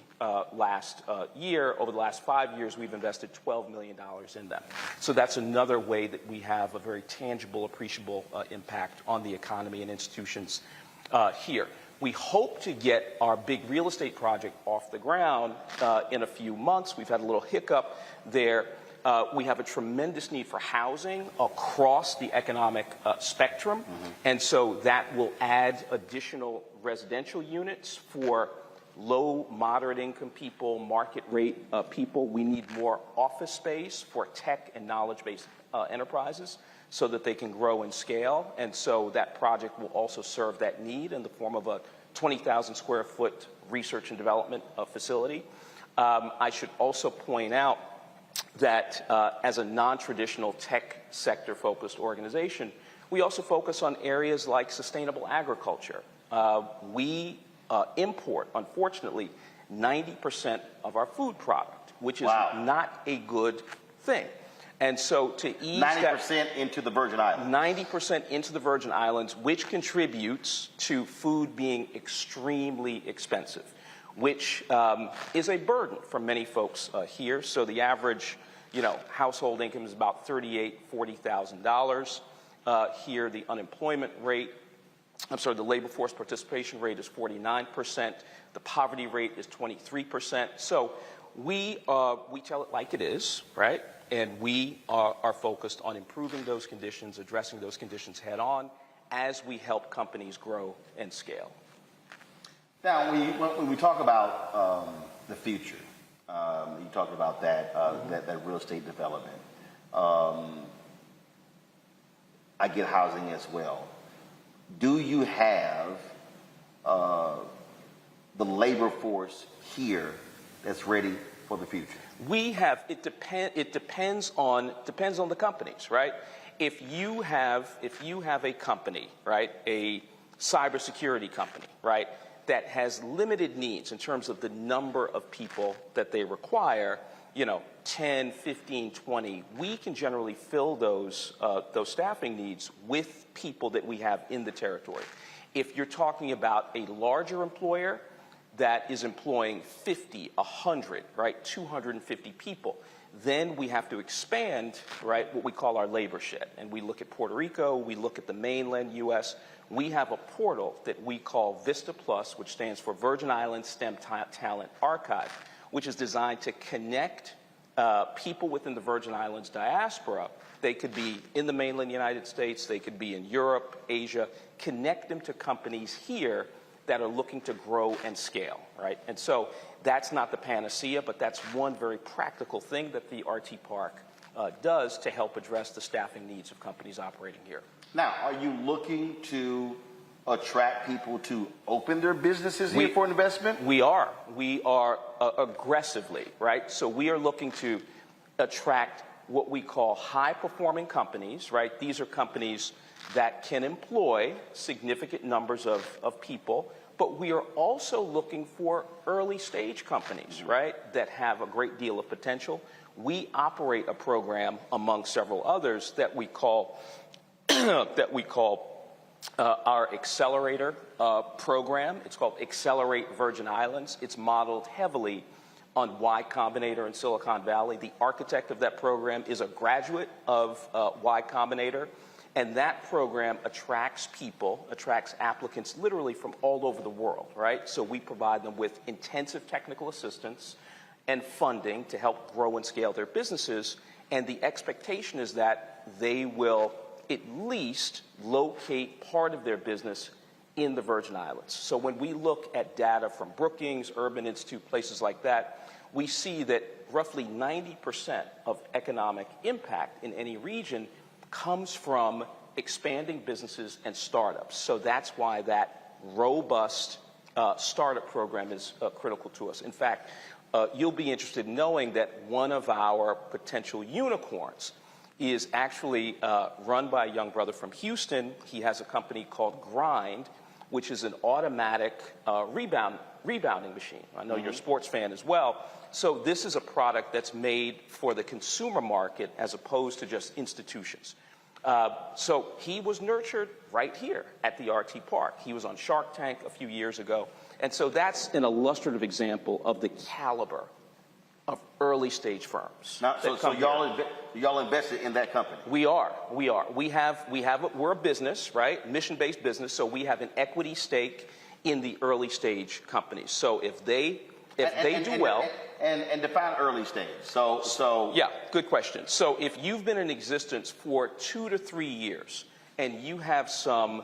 last year. Over the last 5 years, we've invested $12 million in them. So that's another way that we have a very tangible, appreciable impact on the economy and institutions here. We hope to get our big real estate project off the ground in a few months. We've had a little hiccup there. We have a tremendous need for housing across the economic spectrum. And so that will add additional residential units for low, moderate income people, market rate people. We need more office space for tech and knowledge-based enterprises so that they can grow and scale. And so that project will also serve that need in the form of a 20,000 square foot research and development facility. I should also point out that as a non-traditional tech sector focused organization, we also focus on areas like sustainable agriculture. We import, unfortunately, 90% of our food product, which is not a good thing. And so to ease 90% into the Virgin Islands. 90% into the Virgin Islands, which contributes to food being extremely expensive, which is a burden for many folks here. So the average, household income is about $38,000, $40,000. Here, the unemployment rate, the labor force participation rate is 49%. The poverty rate is 23%. So we tell it like it is, right? And we are focused on improving those conditions, addressing those conditions head on as we help companies grow and scale. Now, when we talk about the future, you talked about that real estate development. I get housing as well. Do you have the labor force here that's ready for the future? We have. It depends on the companies, right? If you have a company, right, a cybersecurity company, right, that has limited needs in terms of the number of people that they require, 10, 15, 20, we can generally fill those staffing needs with people that we have in the territory. If you're talking about a larger employer that is employing 50, 100, right, 250 people, then we have to expand, right, what we call our labor shed. And we look at Puerto Rico, we look at the mainland U.S. We have a portal that we call Vista Plus, which stands for Virgin Islands STEM Talent Archive, which is designed to connect people within the Virgin Islands diaspora. They could be in the mainland United States, they could be in Europe, Asia, connect them to companies here that are looking to grow and scale, right? And so that's not the panacea, but that's one very practical thing that the RT Park does to help address the staffing needs of companies operating here. Now, are you looking to attract people to open their businesses here for investment? We are. We are aggressively, right? So we are looking to attract what we call high-performing companies, right? These are companies that can employ significant numbers of people, but we are also looking for early-stage companies, right, that have a great deal of potential. We operate a program, among several others, that we call our accelerator program. It's called Accelerate Virgin Islands. It's modeled heavily on Y Combinator in Silicon Valley. The architect of that program is a graduate of Y Combinator, and that program attracts applicants literally from all over the world, right? So we provide them with intensive technical assistance and funding to help grow and scale their businesses, and the expectation is that they will at least locate part of their business in the Virgin Islands. So when we look at data from Brookings, Urban Institute, places like that, we see that roughly 90% of economic impact in any region comes from expanding businesses and startups. So that's why that robust startup program is critical to us. In fact, you'll be interested in knowing that one of our potential unicorns is actually run by a young brother from Houston. He has a company called Grind, which is an automatic rebounding machine. I know you're a sports fan as well. So this is a product that's made for the consumer market as opposed to just institutions. So he was nurtured right here at the RT Park. He was on Shark Tank a few years ago. And so that's an illustrative example of the caliber of early stage firms. Now, so y'all invested in that company? We are. We're a business, right? Mission-based business. So we have an equity stake in the early stage companies. So if they do well. And define early stage. So yeah, good question. So if you've been in existence for 2 to 3 years and you have some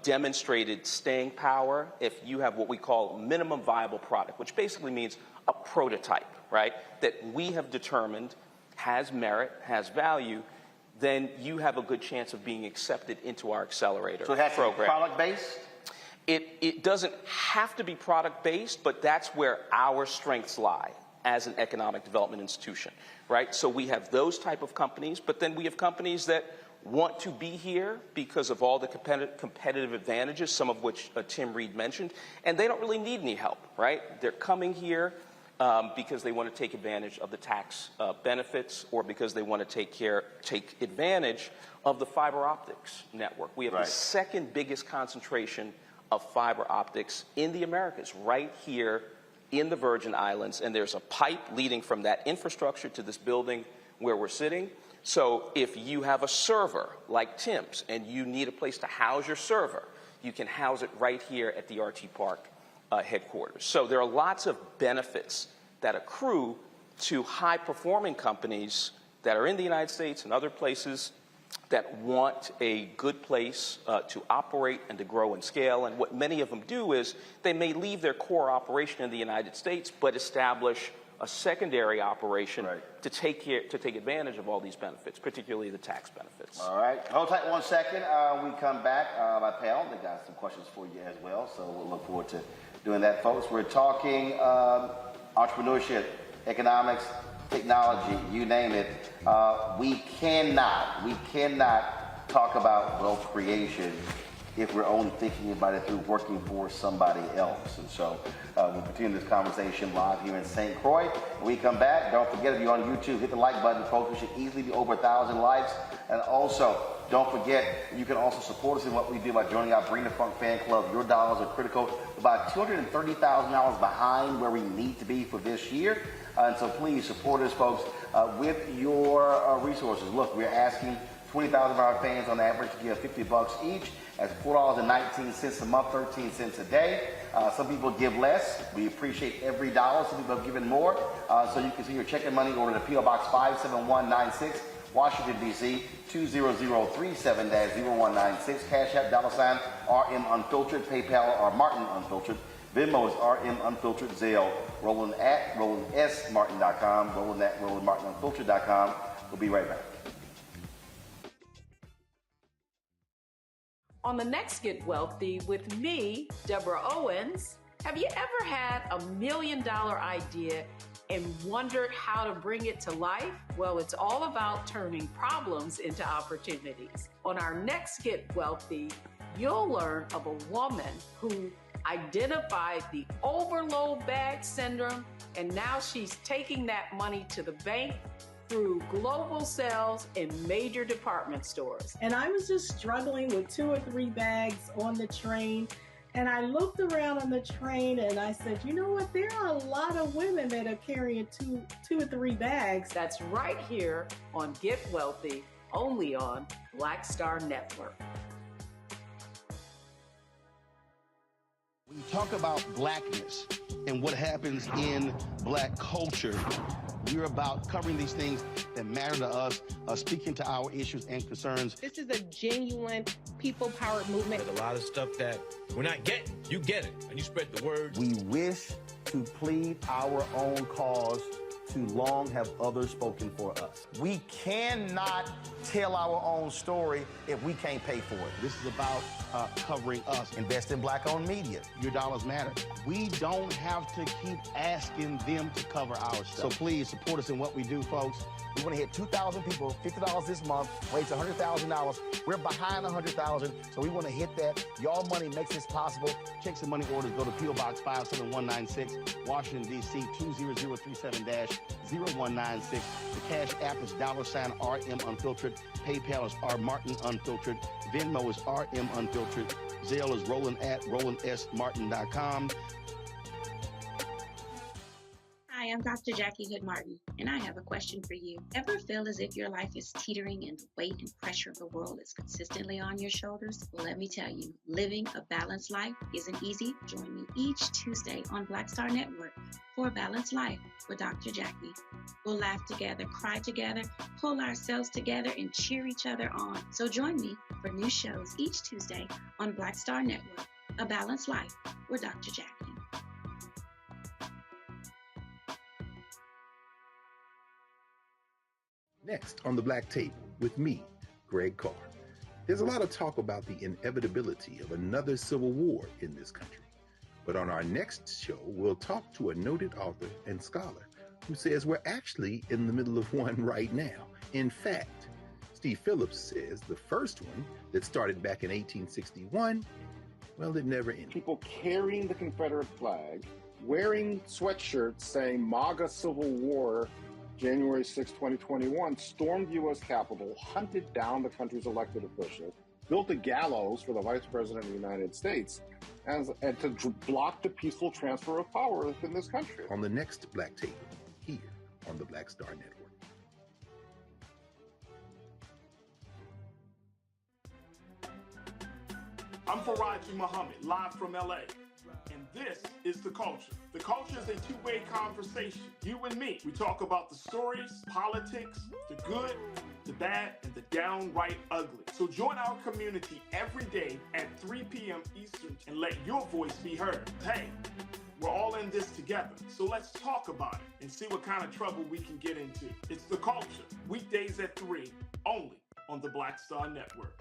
demonstrated staying power, if you have what we call minimum viable product, which basically means a prototype, right, that we have determined has merit, has value, then you have a good chance of being accepted into our accelerator program. So it has to be product-based? It doesn't have to be product-based, but that's where our strengths lie as an economic development institution, right? So we have those type of companies, but then we have companies that want to be here because of all the competitive advantages, some of which Tim Reed mentioned, and they don't really need any help, right? They're coming here because they want to take advantage of the tax benefits or because they want to take advantage of the fiber optics network. We have the second biggest concentration of fiber optics in the Americas, right here in the Virgin Islands, and there's a pipe leading from that infrastructure to this building where we're sitting. So if you have a server like Tim's and you need a place to house your server, you can house it right here at the RT Park headquarters. So there are lots of benefits that accrue to high-performing companies that are in the United States and other places that want a good place to operate and to grow and scale. And what many of them do is they may leave their core operation in the United States but establish a secondary operation to take advantage of all these benefits, particularly the tax benefits. All right. Hold tight 1 second. We come back. My panel, they got some questions for you as well, so we'll look forward to doing that, folks. We're talking entrepreneurship, economics, technology, you name it. We cannot talk about wealth creation if we're only thinking about it through working for somebody else. And so we'll continue this conversation live here in St. Croix. When we come back, don't forget, if you're on YouTube, hit the like button, folks. We should easily be over 1,000 likes. And also, don't forget, you can also support us in what we do by joining our Bring the Funk fan club. Your dollars are critical. We're about $230,000 behind where we need to be for this year. And so please support us, folks, with your resources. Look, we're asking 20,000 of our fans on average to give $50 each. That's $4.19 a month, 13 cents a day. Some people give less. We appreciate every dollar. Some people have given more. So you can see your checking money order to P.O. Box 57196, Washington, D.C., 20037-0196. Cash App, $ RM Unfiltered. PayPal or Martin Unfiltered. Venmo is RM Unfiltered. Zelle, Roland at RolandSMartin.com. Roland at RolandMartinUnfiltered.com. We'll be right back. On the next Get Wealthy with me, Deborah Owens, have you ever had $1 million idea and wondered how to bring it to life? Well, it's all about turning problems into opportunities. On our next Get Wealthy, you'll learn of a woman who identified the overload bag syndrome, and now she's taking that money to the bank through global sales in major department stores. And I was just struggling with 2 or 3 bags on the train. And I looked around on the train and I said, you know what? There are a lot of women that are carrying two or 3 bags. That's right here on Get Wealthy, only on Black Star Network. When you talk about blackness and what happens in black culture, we're about covering these things that matter to us, speaking to our issues and concerns. This is a genuine people-powered movement. There's a lot of stuff that we're not getting. You get it, and you spread the word. We wish to plead our own cause. Too long have others spoken for us. We cannot tell our own story if we can't pay for it. This is about covering us. Invest in black-owned media. Your dollars matter. We don't have to keep asking them to cover our stuff. So please support us in what we do, folks. We want to hit 2,000 people, $50 this month, raise $100,000. We're behind 100,000, so we want to hit that. Y'all money makes this possible. Checks and money orders go to P.O. Box 57196, Washington, D.C. 20037-0196. The Cash App is $RM Unfiltered. PayPal is R Martin Unfiltered. Venmo is RM Unfiltered. Zelle is Roland@RolandSMartin.com. Hi, I'm Dr. Jackie Hood Martin, and I have a question for you. Ever feel as if your life is teetering and the weight and pressure of the world is consistently on your shoulders? Well, let me tell you, living a balanced life isn't easy. Join me each Tuesday on Black Star Network for A Balanced Life with Dr. Jackie. We'll laugh together, cry together, pull ourselves together, and cheer each other on. So join me for new shows each Tuesday on Black Star Network, A Balanced Life with Dr. Jackie. Next on the Black Tape with me, Greg Carr. There's a lot of talk about the inevitability of another civil war in this country. But on our next show, we'll talk to a noted author and scholar who says we're actually in the middle of one right now. In fact, Steve Phillips says the first one that started back in 1861, well, it never ended. People carrying the Confederate flag, wearing sweatshirts saying MAGA Civil War, January 6, 2021, stormed the U.S. Capitol, hunted down the country's elected officials, built a gallows for the Vice President of the United States, and to block the peaceful transfer of power within this country. On the next Black Tape, here on the Black Star Network. I'm Faraji Muhammad, live from LA. And this is The Culture. The Culture is a two-way conversation. You and me. We talk about the stories, politics, the good, the bad, and the downright ugly. So join our community every day at 3 p.m. Eastern and let your voice be heard. Hey, we're all in this together. So let's talk about it and see what kind of trouble we can get into. It's The Culture, weekdays at 3, only on the Black Star Network.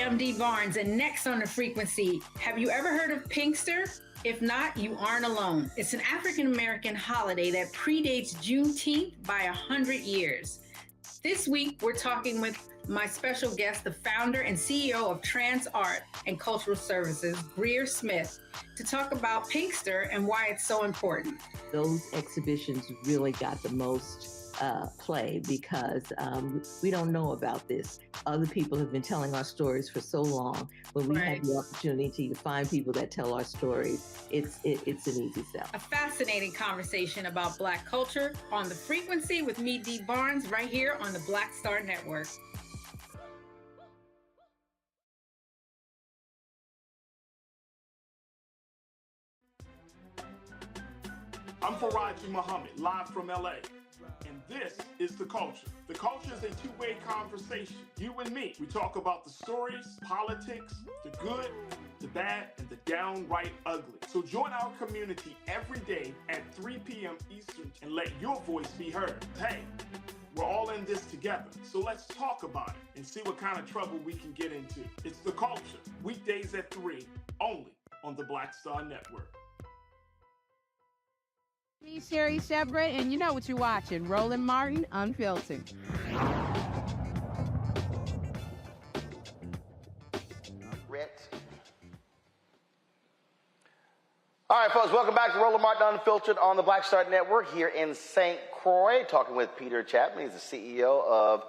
I'm Dee Barnes, and next on the frequency, have you ever heard of Pinkster? If not, you aren't alone. It's an African-American holiday that predates Juneteenth by 100 years. This week, we're talking with my special guest, the founder and CEO of Trans Art and Cultural Services, Greer Smith, to talk about Pinkster and why it's so important. Those exhibitions really got the most play because we don't know about this. Other people have been telling our stories for so long. When we have the opportunity to find people that tell our stories, it's an easy sell. A fascinating conversation about Black culture on the frequency with me, Dee Barnes, right here on the Black Star Network. I'm Faraji Muhammad, live from LA. And this is The Culture. The Culture is a two-way conversation. You and me. We talk about the stories, politics, the good, the bad, and the downright ugly. So join our community every day at 3 p.m. Eastern and let your voice be heard. Hey, we're all in this together. So let's talk about it and see what kind of trouble we can get into. It's The Culture. Weekdays at 3, only on the Black Star Network. Me, Sherry Shepard, and you know what you're watching, Roland Martin Unfiltered. All right, folks, welcome back to Roland Martin Unfiltered on the Black Star Network here in St. Croix, talking with Peter Chapman. He's the CEO of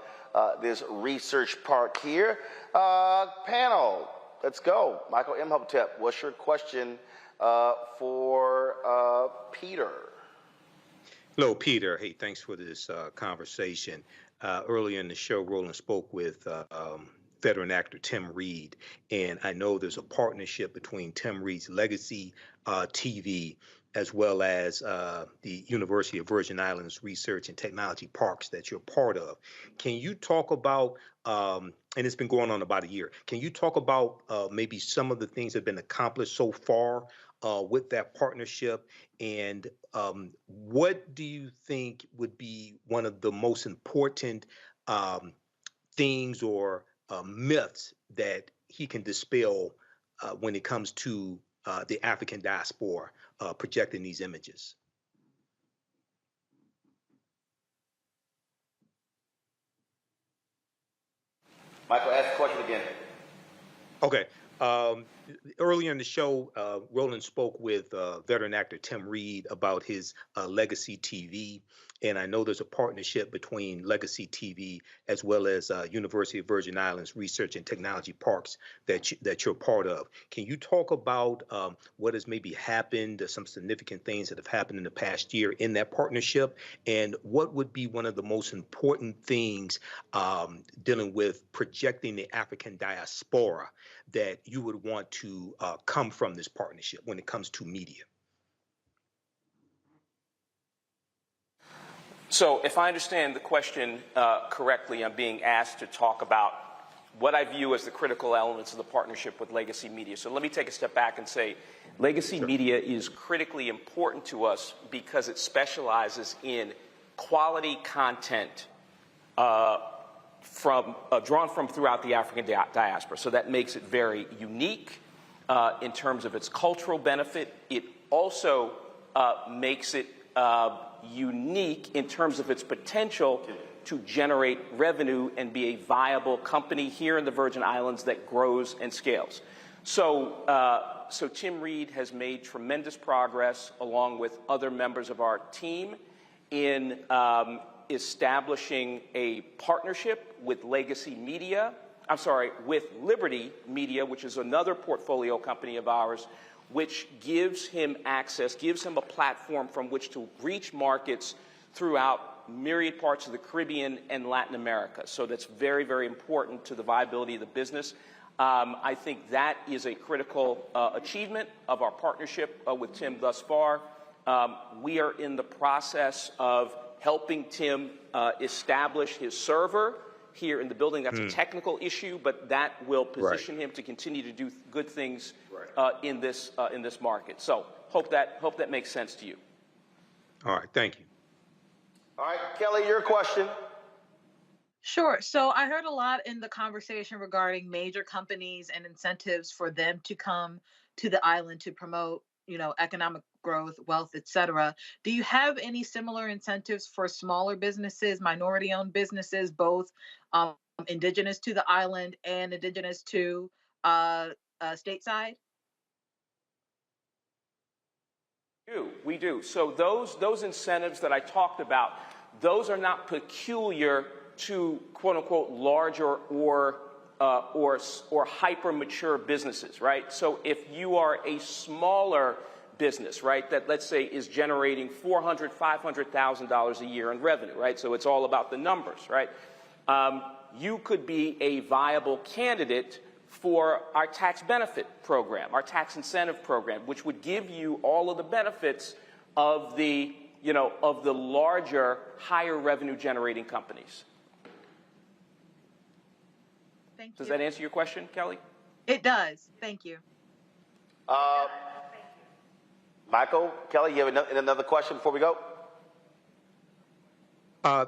this research park here. Panel, let's go. Michael Imhotep, what's your question for Peter? Hello, Peter. Hey, thanks for this conversation. Earlier in the show, Roland spoke with veteran actor Tim Reed, and I know there's a partnership between Tim Reed's Legacy TV as well as the University of Virgin Islands Research and Technology Parks that you're part of. Can you talk about, and it's been going on about a year, can you talk about maybe some of the things that have been accomplished so far with that partnership, and what do you think would be one of the most important things or myths that he can dispel when it comes to the African diaspora projecting these images? Michael, ask the question again. Okay. Earlier in the show, Roland spoke with veteran actor Tim Reed about his Legacy TV, and I know there's a partnership between Legacy TV as well as University of Virgin Islands Research and Technology Parks that you're part of. Can you talk about what has maybe happened, some significant things that have happened in the past year in that partnership, and what would be one of the most important things dealing with projecting the African diaspora that you would want to come from this partnership when it comes to media? So if I understand the question correctly, I'm being asked to talk about what I view as the critical elements of the partnership with Legacy Media. So let me take a step back and say Legacy Media is critically important to us because it specializes in quality content drawn from throughout the African diaspora. So that makes it very unique in terms of its cultural benefit. It also makes it unique in terms of its potential to generate revenue and be a viable company here in the Virgin Islands that grows and scales. So Tim Reed has made tremendous progress along with other members of our team in establishing a partnership with Legacy Media, with Liberty Media, which is another portfolio company of ours, which gives him access, gives him a platform from which to reach markets throughout myriad parts of the Caribbean and Latin America. So that's very, very important to the viability of the business. I think that is a critical achievement of our partnership with Tim thus far. We are in the process of helping Tim establish his server here in the building. That's a technical issue, but that will position him to continue to do good things in this market. So hope that makes sense to you. All right, thank you. All right, Kelly, your question. Sure. So I heard a lot in the conversation regarding major companies and incentives for them to come to the island to promote, economic growth, wealth, et cetera. Do you have any similar incentives for smaller businesses, minority-owned businesses, both indigenous to the island and indigenous to stateside? We do. So those incentives that I talked about, those are not peculiar to quote unquote larger or hyper mature businesses, right? So if you are a smaller business, right, that let's say is generating $400,000, $500,000 a year in revenue, right? So it's all about the numbers, right? You could be a viable candidate for our tax benefit program, our tax incentive program, which would give you all of the benefits of the, of the larger, higher revenue generating companies. Thank you. Does that answer your question, Kelly? It does. Thank you. Michael, Kelly, you have another question before we go?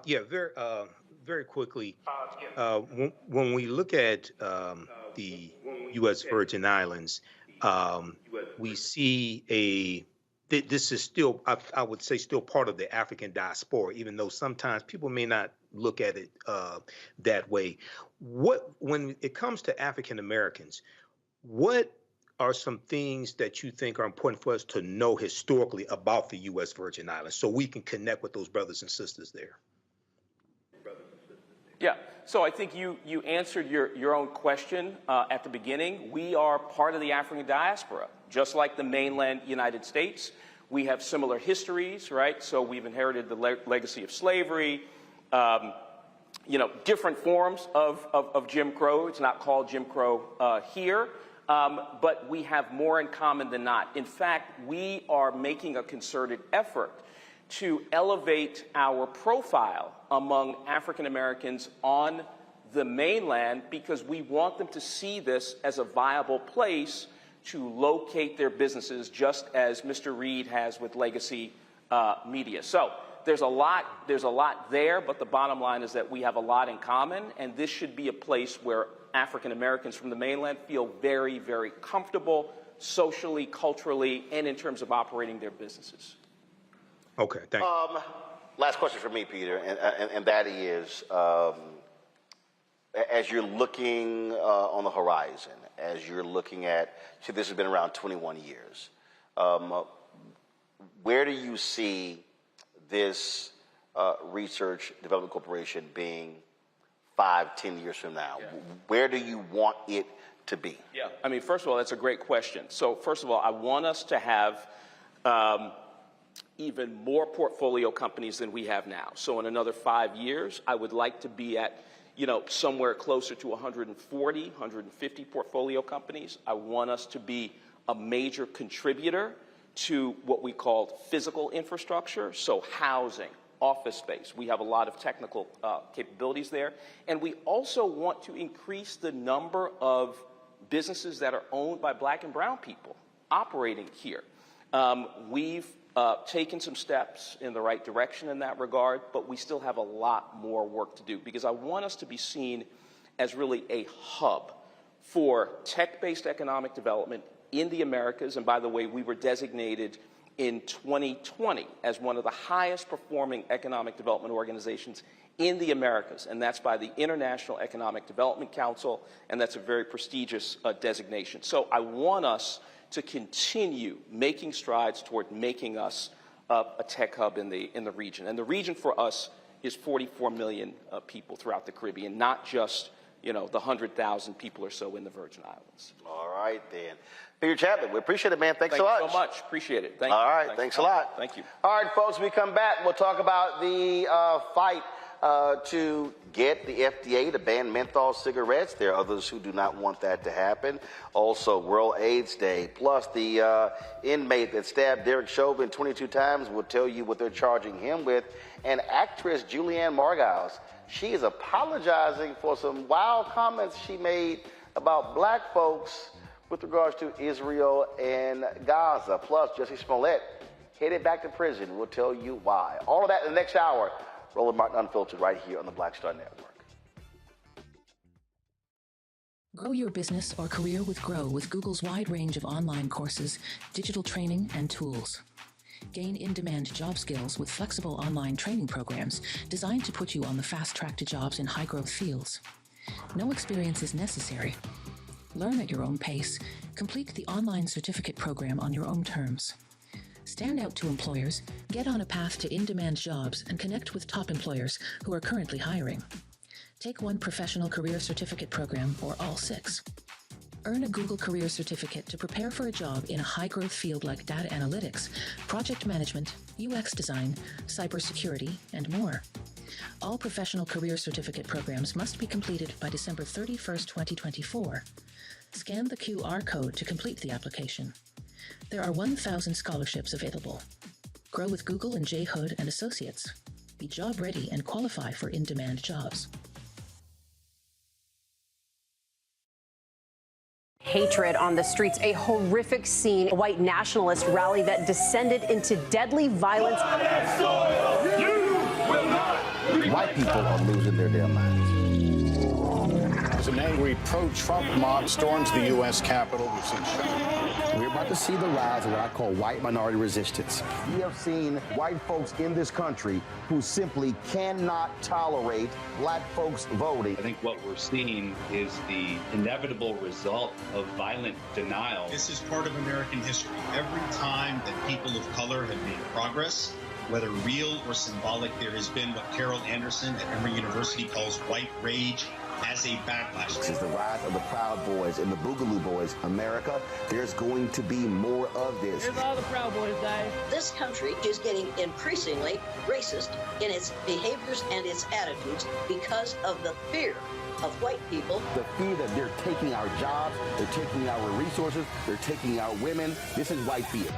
Yeah, very quickly. When we look at the U.S. Virgin Islands, we see this is still, I would say, still part of the African diaspora, even though sometimes people may not look at it that way. When it comes to African Americans, what are some things that you think are important for us to know historically about the U.S. Virgin Islands so we can connect with those brothers and sisters there? Yeah, so I think you answered your own question at the beginning. We are part of the African diaspora, just like the mainland United States. We have similar histories, right? So we've inherited the legacy of slavery, different forms of Jim Crow. It's not called Jim Crow here, but we have more in common than not. In fact, we are making a concerted effort to elevate our profile among African Americans on the mainland because we want them to see this as a viable place to locate their businesses, just as Mr. Reed has with Legacy Media. So there's a lot there, but the bottom line is that we have a lot in common, and this should be a place where African Americans from the mainland feel very, very comfortable socially, culturally, and in terms of operating their businesses. Okay, thank you. Last question for me, Peter, and that is, as you're looking on the horizon, as you're looking at, see, this has been around 21 years, where do you see this Research Development Corporation being 5-10 years from now? Yeah. Where do you want it to be? Yeah, I mean, first of all, that's a great question. So first of all, I want us to have even more portfolio companies than we have now. So in another 5 years, I would like to be at, somewhere closer to 140, 150 portfolio companies. I want us to be a major contributor to what we call physical infrastructure, so housing, office space. We have a lot of technical capabilities there. And we also want to increase the number of businesses that are owned by Black and brown people operating here. We've taken some steps in the right direction in that regard, but we still have a lot more work to do because I want us to be seen as really a hub for tech-based economic development in the Americas. And by the way, we were designated in 2020 as one of the highest performing economic development organizations in the Americas, and that's by the International Economic Development Council, and that's a very prestigious designation. So I want us to continue making strides toward making us a tech hub in the region. And the region for us is 44 million people throughout the Caribbean, not just the 100,000 people or so in the Virgin Islands. All right, then. Peter Chapman, we appreciate it, man. Thanks so much. Thank you so much. Appreciate it. Thank you. All right, thanks a lot. Thank you. All right, folks, we come back. We'll talk about the fight to get the FDA to ban menthol cigarettes. There are others who do not want that to happen. Also, World AIDS Day. Plus, the inmate that stabbed Derek Chauvin 22 times will tell you what they're charging him with. And actress Julianne Margulies, she is apologizing for some wild comments she made about Black folks with regards to Israel and Gaza. Plus, Jussie Smollett headed back to prison. We'll tell you why. All of that in the next hour. Roland Martin Unfiltered right here on the Black Star Network. Grow your business or career with Grow with Google's wide range of online courses, digital training, and tools. Gain in-demand job skills with flexible online training programs designed to put you on the fast track to jobs in high-growth fields. No experience is necessary. Learn at your own pace. Complete the online certificate program on your own terms. Stand out to employers, get on a path to in-demand jobs, and connect with top employers who are currently hiring. Take one professional career certificate program or all 6. Earn a Google Career Certificate to prepare for a job in a high-growth field like data analytics, project management, UX design, cybersecurity, and more. All professional career certificate programs must be completed by December 31st, 2024. Scan the QR code to complete the application. There are 1,000 scholarships available. Grow with Google and J. Hood and Associates. Be job ready and qualify for in-demand jobs. Hatred on the streets, a horrific scene, a white nationalist rally that descended into deadly violence. White people are losing their damn minds. As an angry pro-Trump mob storms the U.S. Capitol, we've seen We're about to see the rise of what I call white minority resistance. We have seen white folks in this country who simply cannot tolerate black folks voting. I think what we're seeing is the inevitable result of violent denial. This is part of American history. Every time that people of color have made progress, whether real or symbolic, there has been what Carol Anderson at Emory University calls white rage as a backlash. This is the rise of the Proud Boys and the Boogaloo Boys. America, there's going to be more of this. Here's all the Proud Boys, Dave. This country is getting increasingly racist in its behaviors and its attitudes because of the fear of white people. The fear that they're taking our jobs, they're taking our resources, they're taking our women. This is white fear.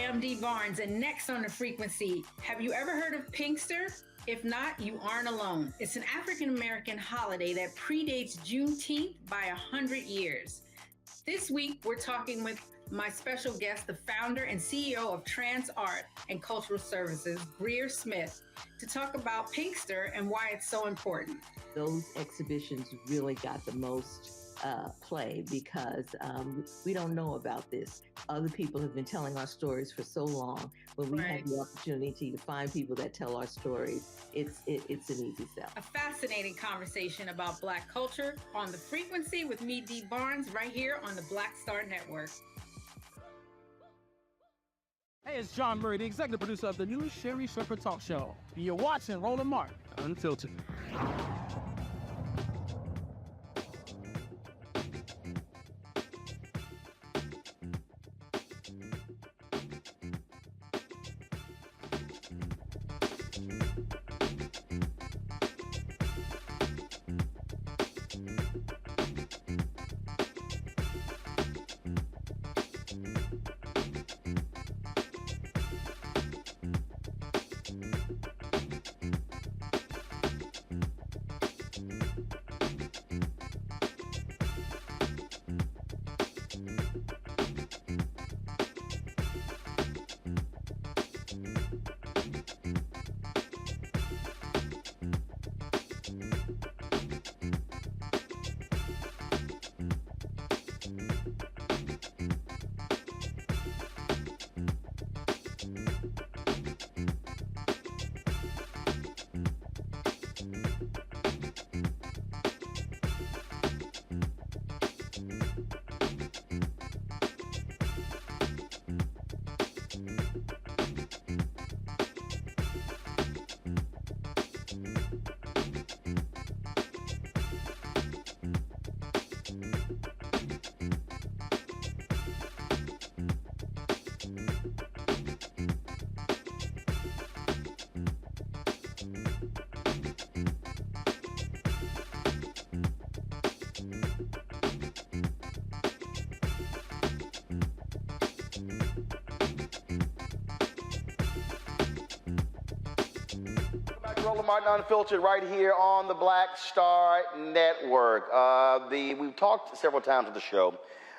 I'm Dee Barnes, and next on the frequency, have you ever heard of Pinkster? If not, you aren't alone. It's an African-American holiday that predates Juneteenth by 100 years. This week, we're talking with my special guest, the founder and CEO of Trans Art and Cultural Services, Greer Smith, to talk about Pinkster and why it's so important. Those exhibitions really got the most play because we don't know about this. Other people have been telling our stories for so long. When we have the opportunity to find people that tell our stories, it's an easy sell. A fascinating conversation about Black culture on the frequency with me, Dee Barnes, right here on the Black Star Network. Hey, it's John Murray, the executive producer of the new Sherry Shepherd Talk Show. You're watching Roland Martin Unfiltered. Roland Martin Unfiltered right here on the Black Star Network. We've talked several times on the show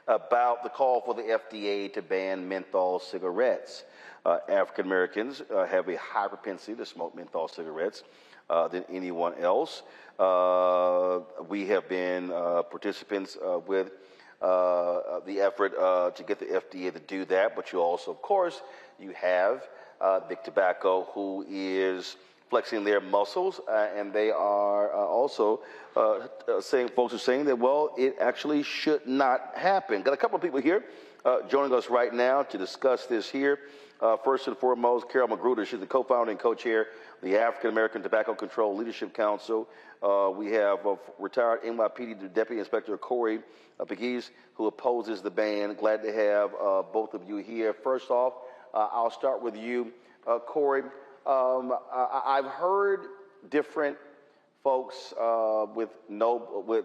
about the call for the FDA to ban menthol cigarettes. African Americans have a high propensity to smoke menthol cigarettes than anyone else. We have been participants with the effort to get the FDA to do that, but you also, of course, you have Big Tobacco, who is flexing their muscles, and they are also saying, folks are saying that, well, it actually should not happen. Got a couple of people here joining us right now to discuss this here. First and foremost, Carol Magruder. She's the co-founder and co-chair of the African American Tobacco Control Leadership Council. We have retired NYPD Deputy Inspector Corey Pegues, who opposes the ban. Glad to have both of you here. First off, I'll start with you, Corey. I've heard different folks with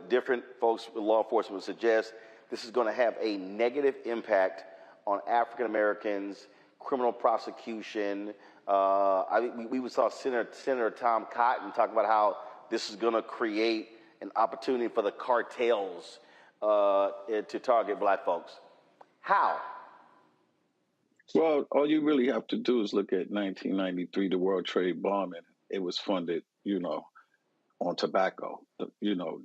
different folks with law enforcement suggest this is going to have a negative impact on African Americans, criminal prosecution. We saw Senator Tom Cotton talk about how this is going to create an opportunity for the cartels to target black folks. How? Well, all you really have to do is look at 1993, the World Trade bombing. It was funded, on tobacco.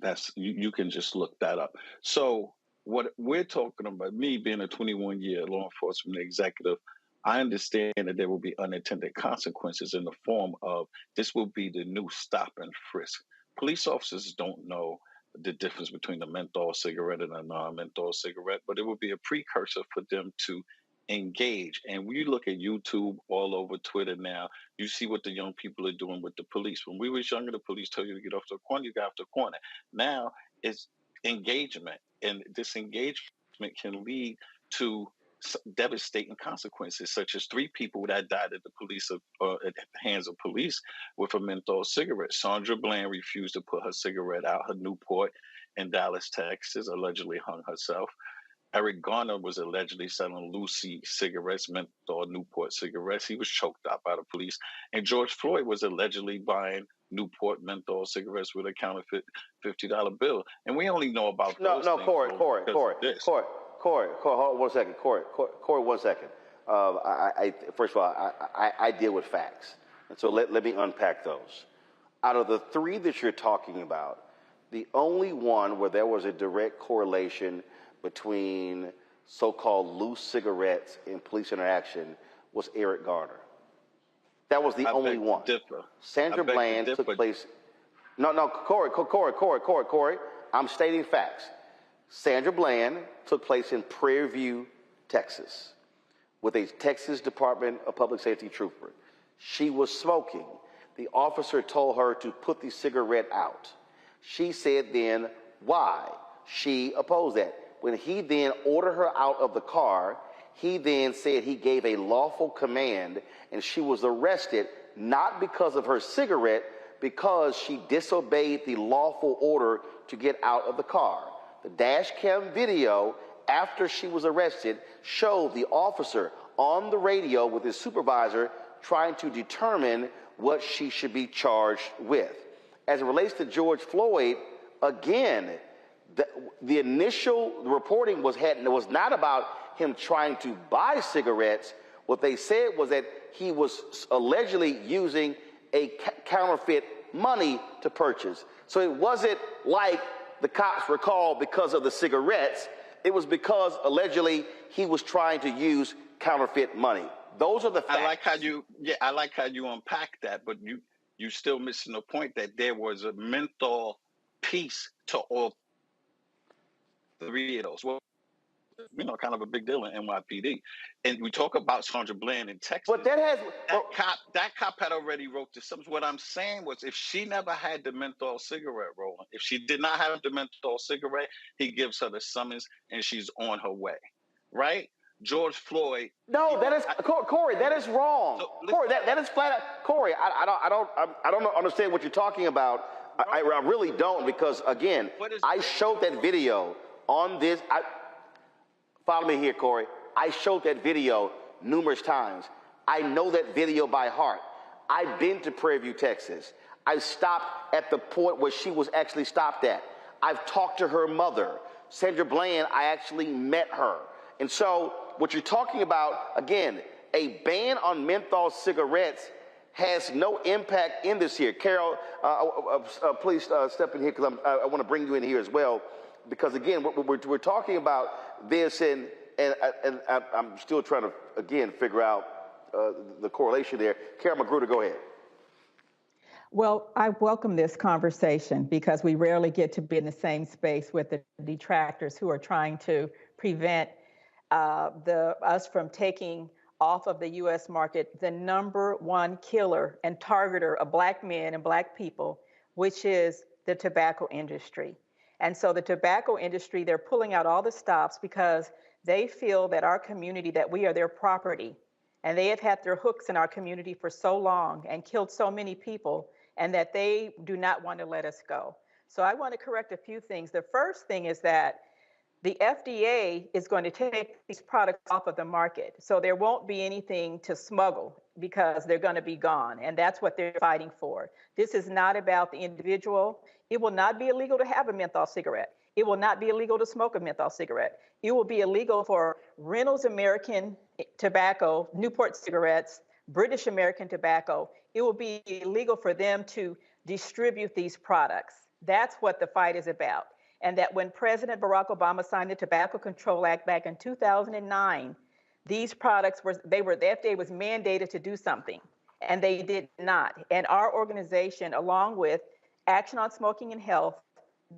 That's you can just look that up. So what we're talking about, me being a 21-year law enforcement executive, I understand that there will be unintended consequences in the form of this will be the new stop and frisk. Police officers don't know the difference between a menthol cigarette and a non-menthol cigarette, but it will be a precursor for them to engage. And when you look at YouTube, all over Twitter now, you see what the young people are doing with the police. When we was younger, the police told you to get off the corner, you got off the corner. Now it's engagement, and this engagement can lead to devastating consequences, such as 3 people that died at the hands of police with a menthol cigarette. Sandra Bland refused to put her cigarette out. Her Newport in Dallas, Texas, allegedly hung herself. Eric Garner was allegedly selling Lucy cigarettes, menthol Newport cigarettes. He was choked out by the police. And George Floyd was allegedly buying Newport menthol cigarettes with a counterfeit $50 bill. And we only know about those things. Corey, hold on 1 second. Corey, 1 second. First of all, I deal with facts. And so let me unpack those. Out of the 3 that you're talking about, the only one where there was a direct correlation between so-called loose cigarettes and police interaction was Eric Garner. That was the only one. Sandra Bland took place. No, Corey. I'm stating facts. Sandra Bland took place in Prairie View, Texas, with a Texas Department of Public Safety trooper. She was smoking. The officer told her to put the cigarette out. She said then why she opposed that. When he then ordered her out of the car, he then said he gave a lawful command, and she was arrested not because of her cigarette, because she disobeyed the lawful order to get out of the car. The dash cam video after she was arrested showed the officer on the radio with his supervisor trying to determine what she should be charged with. As it relates to George Floyd, again, the initial reporting was not about him trying to buy cigarettes. What they said was that he was allegedly using a counterfeit money to purchase. So it wasn't like the cops were called because of the cigarettes. It was because allegedly he was trying to use counterfeit money. Those are the facts. I like how you unpack that, but you still missing the point that there was a menthol piece to all 3 of those. Well, kind of a big deal in NYPD. And we talk about Sandra Bland in Texas. But that cop had already wrote this. What I'm saying was, if she never had the menthol cigarette rolling, if she did not have the menthol cigarette, he gives her the summons and she's on her way, right? George Floyd. No, Corey. That is wrong. So, Corey, that is flat out. Corey, I don't understand what you're talking about. I really don't, because again, I showed that video on this. Follow me here, Corey. I showed that video numerous times. I know that video by heart. I've been to Prairie View, Texas. I stopped at the point where she was actually stopped at. I've talked to her mother. Sandra Bland, I actually met her. And so what you're talking about, again, a ban on menthol cigarettes has no impact in this here. Carol, please step in here, because I want to bring you in here as well. Because again, we're talking about this, and I'm still trying to, again, figure out the correlation there. Carol Magruder, go ahead. Well, I welcome this conversation because we rarely get to be in the same space with the detractors who are trying to prevent us from taking off of the U.S. market the #1 killer and targeter of Black men and Black people, which is the tobacco industry. And so the tobacco industry, they're pulling out all the stops because they feel that our community, that we are their property, And they have had their hooks in our community for so long and killed so many people, and that they do not want to let us go. So I want to correct a few things. The first thing is that the FDA is going to take these products off of the market. So there won't be anything to smuggle because they're going to be gone. And that's what they're fighting for. This is not about the individual. It will not be illegal to have a menthol cigarette. It will not be illegal to smoke a menthol cigarette. It will be illegal for Reynolds American Tobacco, Newport cigarettes, British American Tobacco. It will be illegal for them to distribute these products. That's what the fight is about. And that when President Barack Obama signed the Tobacco Control Act back in 2009, these products the FDA was mandated to do something, and they did not. And our organization, along with Action on Smoking and Health,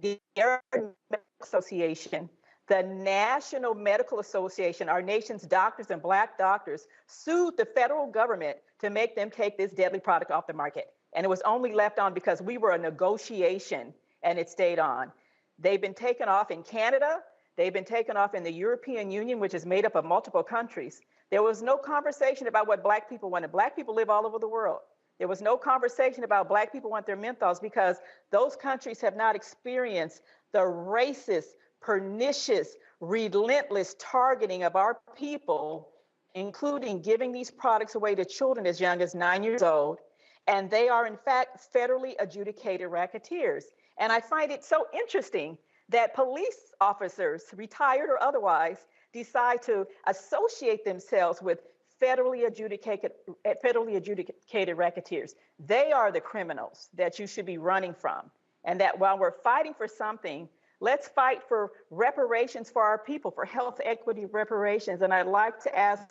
the American Medical Association, the National Medical Association, our nation's doctors and Black doctors, sued the federal government to make them take this deadly product off the market. And it was only left on because we were a negotiation, and it stayed on. They've been taken off in Canada. They've been taken off in the European Union, which is made up of multiple countries. There was no conversation about what Black people wanted. Black people live all over the world. There was no conversation about Black people want their menthols because those countries have not experienced the racist, pernicious, relentless targeting of our people, including giving these products away to children as young as 9 years old. And they are, in fact, federally adjudicated racketeers. And I find it so interesting that police officers, retired or otherwise, decide to associate themselves with federally adjudicated racketeers. They are the criminals that you should be running from. And that while we're fighting for something, let's fight for reparations for our people, for health equity reparations. And I'd like to ask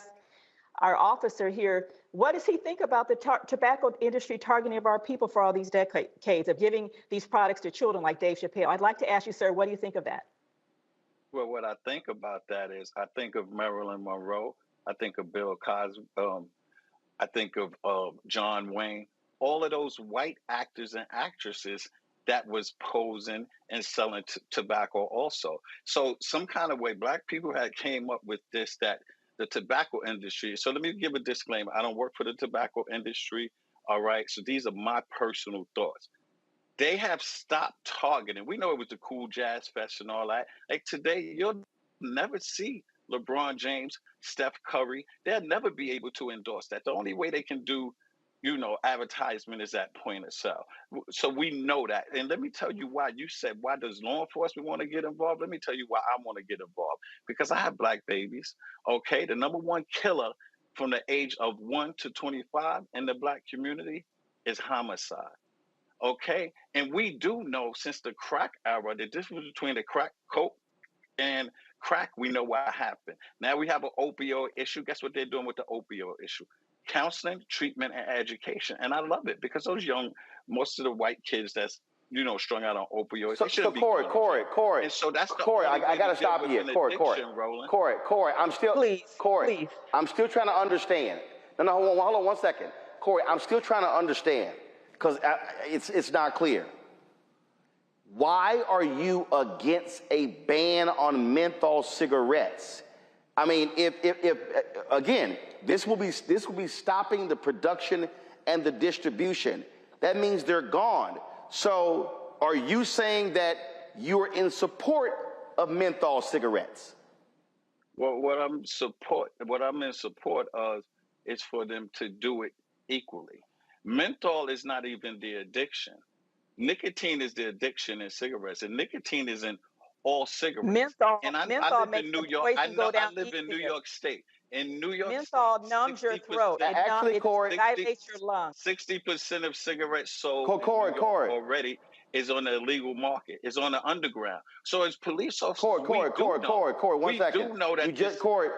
our officer here, what does he think about the tobacco industry targeting of our people for all these decades of giving these products to children like Dave Chappelle? I'd like to ask you, sir, what do you think of that? Well, what I think about that is I think of Marilyn Monroe. I think of Bill Cosby. I think of John Wayne. All of those white actors and actresses that was posing and selling tobacco also. So some kind of way, Black people had came up with this, that the tobacco industry. So let me give a disclaimer. I don't work for the tobacco industry. All right. So these are my personal thoughts. They have stopped targeting. We know it was the Cool Jazz Fest and all that. Like today, you'll never see LeBron James, Steph Curry. They'll never be able to endorse that. The only way they can do, advertisement is at point of sale. So we know that. And let me tell you why. You said, why does law enforcement want to get involved? Let me tell you why I want to get involved. Because I have Black babies, okay? The number one killer from the age of 1 to 25 in the Black community is homicide, okay? And we do know since the crack era, the difference between the crack coke and crack, we know what happened. Now we have an opioid issue. Guess what they're doing with the opioid issue? Counseling, treatment, and education. And I love it because those most of the white kids that's, strung out on opioids. So Corey. And so that's the Corey, I got to stop you here. Corey, I'm still, Corey, I'm still trying to understand. No, hold on 1 second. Corey, I'm still trying to understand because it's not clear. Why are you against a ban on menthol cigarettes? I mean, if again, this will be stopping the production and the distribution. That means they're gone. So are you saying that you're in support of menthol cigarettes? Well, what I'm in support of is for them to do it equally. Menthol is not even the addiction. Nicotine is the addiction in cigarettes, and nicotine is in all cigarettes. Menthol, and I live in New York. I live in New York State. In New York menthol State, numbs your throat. Actually, Corey, dilates your lungs. 60% of cigarettes sold in New York already is on the illegal market. It's on the underground. So as police officers, Corey, 1 second. We do know that you just Corey,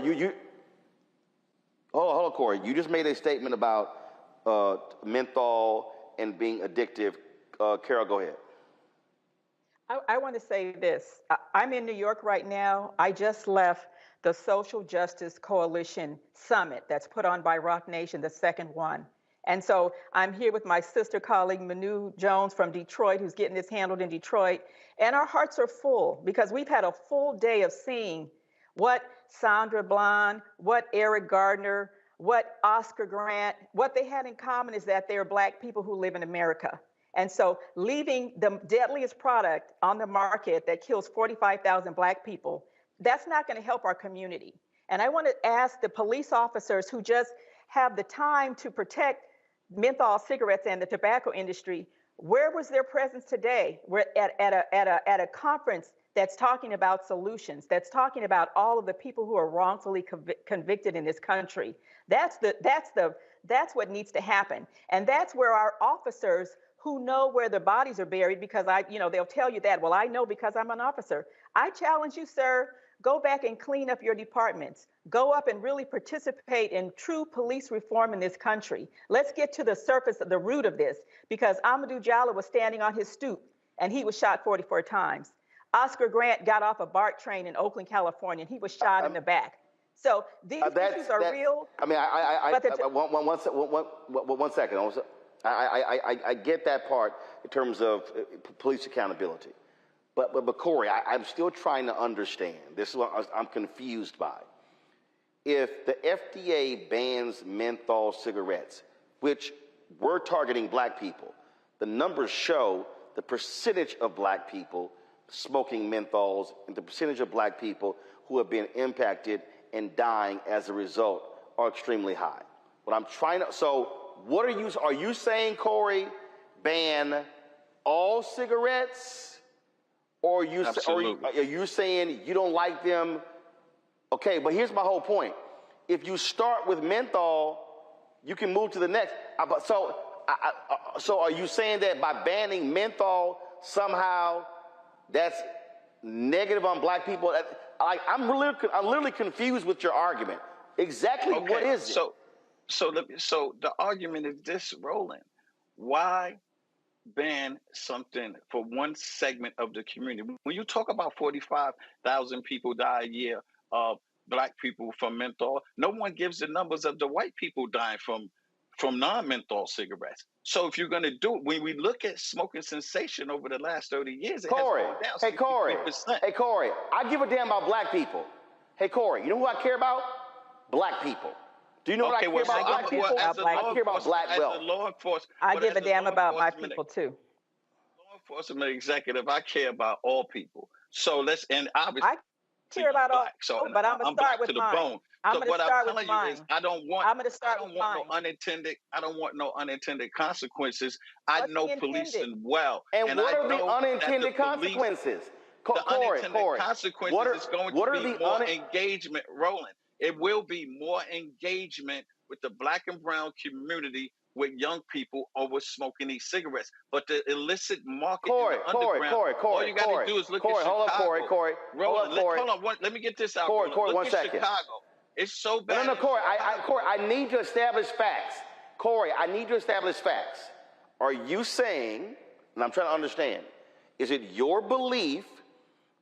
you hold on, Corey. You just made a statement about menthol and being addictive. Carol, go ahead. I want to say this. I'm in New York right now. I just left the Social Justice Coalition Summit that's put on by Rock Nation, the second one. And so I'm here with my sister colleague, Manu Jones from Detroit, who's getting this handled in Detroit. And our hearts are full because we've had a full day of seeing what Sandra Bland, what Eric Gardner, what Oscar Grant, what they had in common is that they are Black people who live in America. And so leaving the deadliest product on the market that kills 45,000 Black people, that's not going to help our community. And I want to ask the police officers who just have the time to protect menthol cigarettes and the tobacco industry, where was their presence today? We're at a conference that's talking about solutions, that's talking about all of the people who are wrongfully convicted in this country. That's what needs to happen. And that's where our officers who know where their bodies are buried, because they'll tell you that, well, I know because I'm an officer. I challenge you, sir, go back and clean up your departments. Go up and really participate in true police reform in this country. Let's get to the surface of the root of this, because Amadou Diallo was standing on his stoop and he was shot 44 times. Oscar Grant got off a BART train in Oakland, California, and he was shot in the back. So these issues are real. I mean, one second. I get that part in terms of police accountability. But Corey, I'm still trying to understand. This is what I'm confused by. If the FDA bans menthol cigarettes, which we're targeting Black people, the numbers show the percentage of Black people smoking menthols and the percentage of Black people who have been impacted and dying as a result are extremely high. What I'm trying to, so what are you saying, Corey, ban all cigarettes? Or are you saying you don't like them? Okay, but here's my whole point. If you start with menthol, you can move to the next. So are you saying that by banning menthol, somehow that's negative on Black people? I'm literally confused with your argument. Exactly what is it? So the argument is this, Roland. Why ban something for one segment of the community? When you talk about 45,000 people die a year of Black people from menthol, no one gives the numbers of the white people dying from non-menthol cigarettes. So if you're going to do it, when we look at smoking cessation over the last 30 years, it has gone down 63%. Hey, Corey, I give a damn about Black people. Hey, Corey, you know who I care about? Black people. Do you know what I care about Black people? I care about Black wealth. Law enforcement, I give a damn about my people too. Law enforcement executive, I care about all people. So and obviously I care about all. So but I'm gonna start with mine. I'm gonna start with mine. Is I don't want no unintended consequences. I know policing well. And what are the unintended consequences? The unintended consequences is going to be more engagement, Roland. It will be more engagement with the Black and brown community, with young people over smoking these cigarettes. But the illicit market in the underground, all you got to do is look at Chicago. Hold on, let me get this out. Corey, look 1 at second. Chicago. It's so bad. No, Corey, I need to establish facts. Corey, I need to establish facts. Are you saying, and I'm trying to understand, is it your belief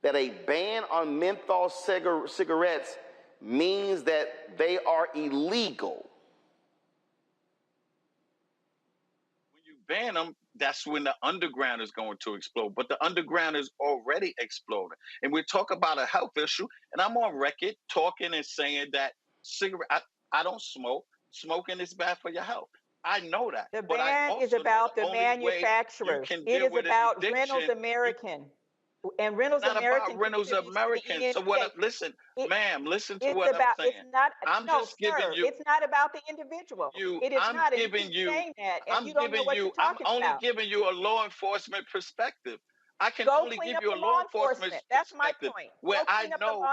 that a ban on menthol cigarettes means that they are illegal? When you ban them, that's when the underground is going to explode. But the underground is already exploding. And we talk about a health issue, and I'm on record talking and saying that I don't smoke. Smoking is bad for your health. I know that. The ban is about the manufacturers. It is about Reynolds American. And Reynolds American. About Reynolds American. So listen to what I'm saying. I'm just giving you. It's not about the individual. It is not. I'm only giving you a law enforcement perspective. I can only give you a law enforcement perspective. That's my point. Where I know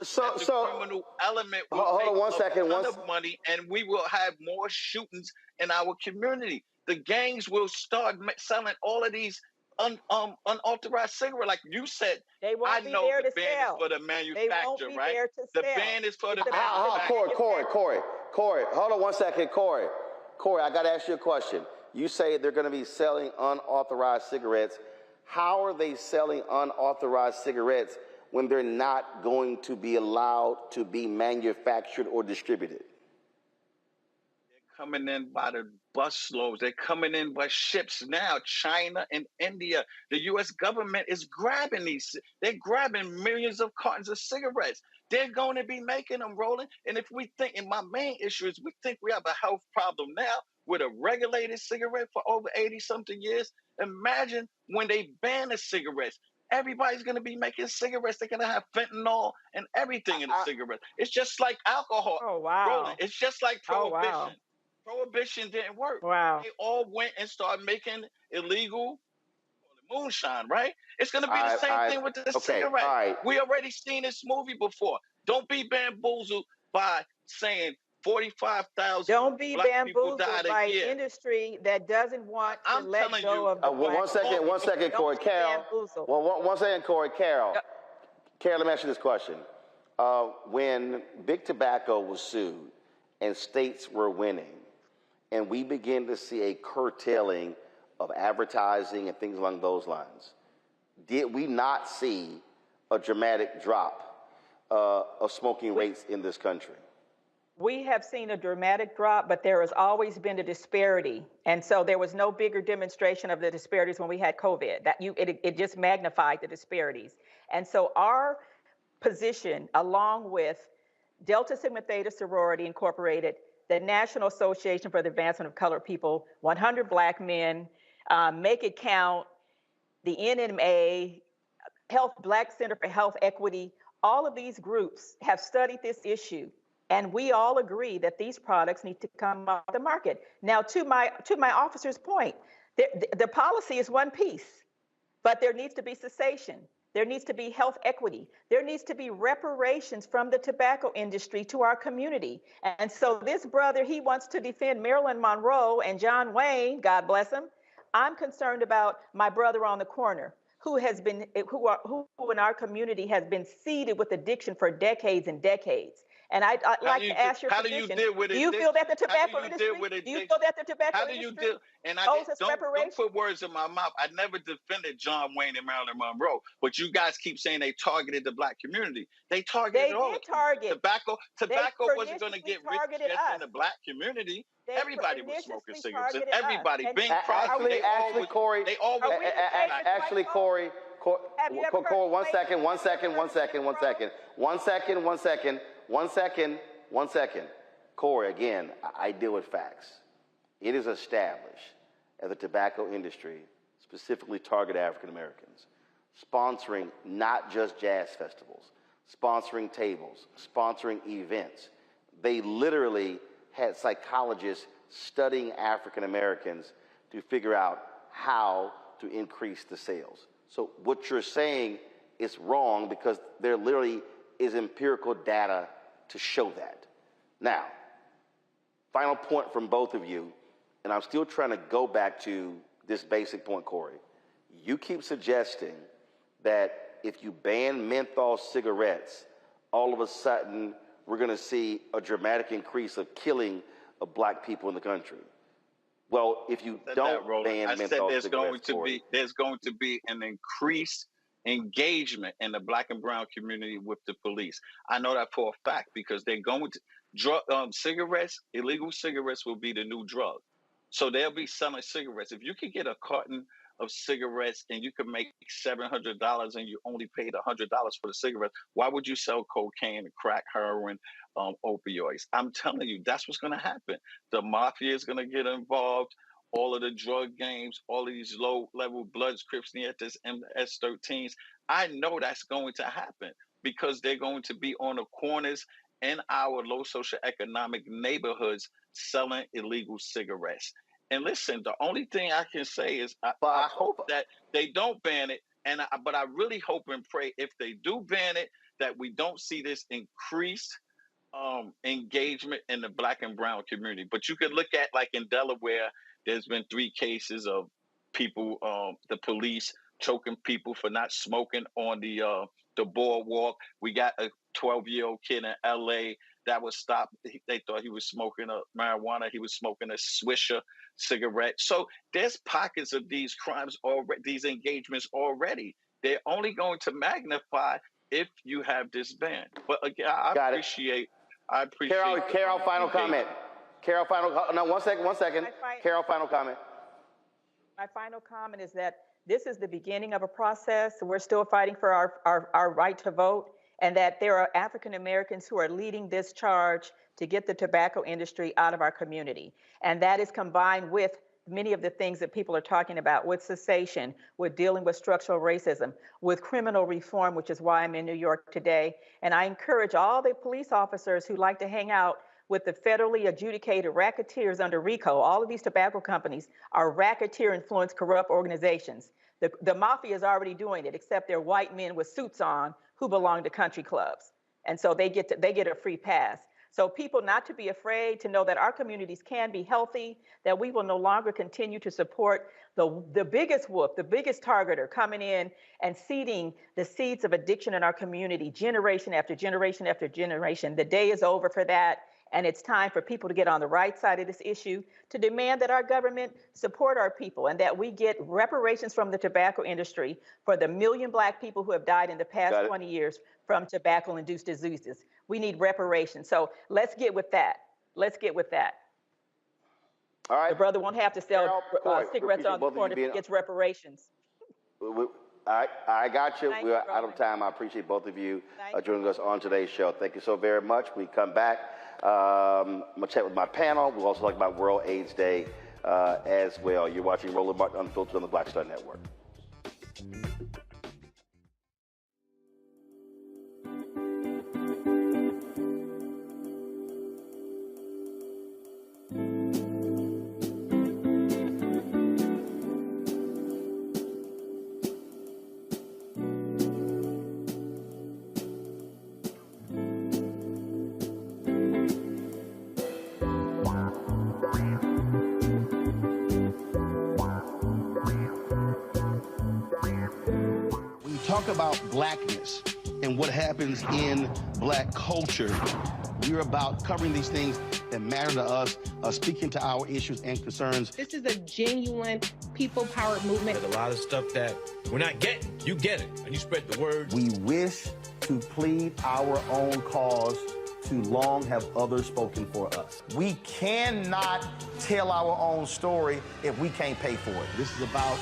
that the criminal element will make a ton of money, and we will have more shootings in our community. The gangs will start selling all of these unauthorized cigarette, like you said. They won't I be know there the to ban sell. is for the manufacturer, They won't be right? There to the sell. ban is for the Corey, hold on 1 second. Corey, I got to ask you a question. You say they're going to be selling unauthorized cigarettes. How are they selling unauthorized cigarettes when they're not going to be allowed to be manufactured or distributed? Coming in by the busloads. They're coming in by ships now. China and India. The U.S. government is grabbing these. They're grabbing millions of cartons of cigarettes. They're going to be making them, Roland. And if we think, and my main issue is we think we have a health problem now with a regulated cigarette for over 80-something years. Imagine when they ban the cigarettes. Everybody's going to be making cigarettes. They're going to have fentanyl and everything in the cigarette. It's just like alcohol. Oh, wow. Roland, it's just like prohibition. Oh, wow. Prohibition didn't work. Wow. They all went and started making illegal moonshine, right? It's going to be the same thing with the cigarette. All right. We already seen this movie before. Don't be bamboozled by saying 45,000 Don't be black people bamboozled died by a year. an industry that doesn't want to let go of the one second, Corey. Carol. Well, one second, Corey. Carol. Carol, let me ask you this question. When Big Tobacco was sued and states were winning, and we begin to see a curtailing of advertising and things along those lines, did we not see a dramatic drop of smoking rates in this country? We have seen a dramatic drop, but there has always been a disparity. And so there was no bigger demonstration of the disparities when we had COVID. It just magnified the disparities. And so our position, along with Delta Sigma Theta Sorority Incorporated, the National Association for the Advancement of Colored People, 100 Black Men, Make It Count, the NMA, Black Center for Health Equity, all of these groups have studied this issue. And we all agree that these products need to come off the market. Now, to my officer's point, the policy is one piece, but there needs to be cessation. There needs to be health equity. There needs to be reparations from the tobacco industry to our community. And so this brother, he wants to defend Marilyn Monroe and John Wayne, God bless him. I'm concerned about my brother on the corner who in our community has been seeded with addiction for decades and decades. And I'd like to ask your position. Do you feel that the tobacco industry? Do you feel that the tobacco industry owes us reparations? Don't put words in my mouth. I never defended John Wayne and Marilyn Monroe, but you guys keep saying they targeted the black community. They targeted all. Tobacco wasn't going to get rich just in the black community. Everybody was smoking cigarettes. And everybody, Bing Crosby, Corey, one second. Corey, again, I deal with facts. It is established that the tobacco industry specifically targeted African Americans, sponsoring not just jazz festivals, sponsoring tables, sponsoring events. They literally had psychologists studying African Americans to figure out how to increase the sales. So what you're saying is wrong because there literally is empirical data to show that. Now, final point from both of you, and I'm still trying to go back to this basic point, Corey. You keep suggesting that if you ban menthol cigarettes, all of a sudden we're going to see a dramatic increase of killing of black people in the country. Well, if you don't ban menthol cigarettes, there's going to be an increased engagement in the black and brown community with the police. I know that for a fact because they're going to cigarettes. Illegal cigarettes will be the new drug, so they'll be selling cigarettes. If you could get a carton of cigarettes and you could make $700 and you only paid $100 for the cigarettes, why would you sell cocaine, crack, heroin, opioids? I'm telling you, that's what's going to happen. The mafia is going to get involved. All of the drug games, all of these low-level Bloods, Crips, Nietas, MS-13s. I know that's going to happen because they're going to be on the corners in our low socioeconomic neighborhoods selling illegal cigarettes. And listen, the only thing I can say is I hope that they don't ban it. But I really hope and pray if they do ban it, that we don't see this increased engagement in the black and brown community. But you could look at, like in Delaware, there's been 3 cases of people, the police choking people for not smoking on the boardwalk. We got a 12-year-old kid in L.A. that was stopped. They thought he was smoking marijuana. He was smoking a Swisher cigarette. So there's pockets of these crimes already, these engagements already. They're only going to magnify if you have this ban. But again, I appreciate. Carol, final comment. Carol, no, one second. Carol, final comment. My final comment is that this is the beginning of a process. We're still fighting for our right to vote. and that there are African Americans who are leading this charge to get the tobacco industry out of our community. And that is combined with many of the things that people are talking about, with cessation, with dealing with structural racism, with criminal reform, which is why I'm in New York today. And I encourage all the police officers who like to hang out with the federally adjudicated racketeers under RICO. All of these tobacco companies are racketeer-influenced corrupt organizations. The mafia is already doing it, except they're white men with suits on who belong to country clubs. And so they get a free pass. So people not to be afraid, to know that our communities can be healthy, that we will no longer continue to support the biggest wolf, the biggest targeter coming in and seeding the seeds of addiction in our community, generation after generation after generation. The day is over for that. And it's time for people to get on the right side of this issue, to demand that our government support our people and that we get reparations from the tobacco industry for the 1 million Black people who have died in the past 20 years from tobacco-induced diseases. We need reparations. So let's get with that. Let's get with that. All right. The brother won't have to sell cigarettes on the corner if he gets reparations. I got you. We're out of time. I appreciate both of you joining us on today's show. Thank you so very much. We come back. I'm going to chat with my panel. We'll also talk about World AIDS Day as well. You're watching Roland Martin Unfiltered on the Black Star Network. Talk about blackness and what happens in Black culture. We're about covering these things that matter to us, speaking to our issues and concerns. This is a genuine people-powered movement. There's a lot of stuff that we're not getting. You get it, and you spread the word. We wish to plead our own cause. Too long have others spoken for us. We cannot tell our own story if we can't pay for it. This is about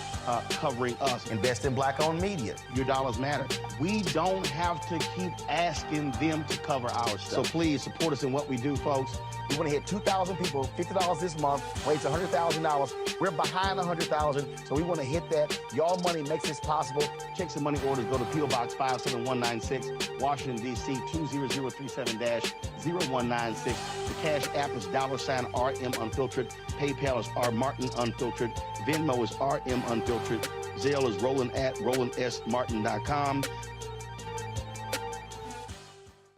covering us. Invest in Black-owned media. Your dollars matter. We don't have to keep asking them to cover our stuff. So please support us in what we do, folks. We want to hit 2,000 people, $50 this month, raise $100,000. We're behind 100,000, so we want to hit that. Y'all money makes this possible. Checks and money orders go to P.O. Box 57196, Washington, D.C. 20037-0196. The Cash App is $RM Unfiltered. PayPal is R Martin Unfiltered. Venmo is RM Unfiltered. Zelle is Roland@RolandSMartin.com.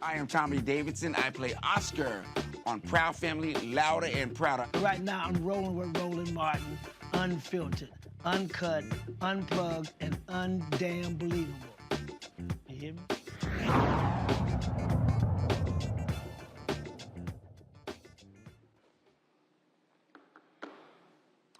I am Tommy Davidson. I play Oscar on Proud Family, Louder and Prouder. Right now, I'm rolling with Roland Martin, unfiltered, uncut, unplugged, and undamn believable. You hear me?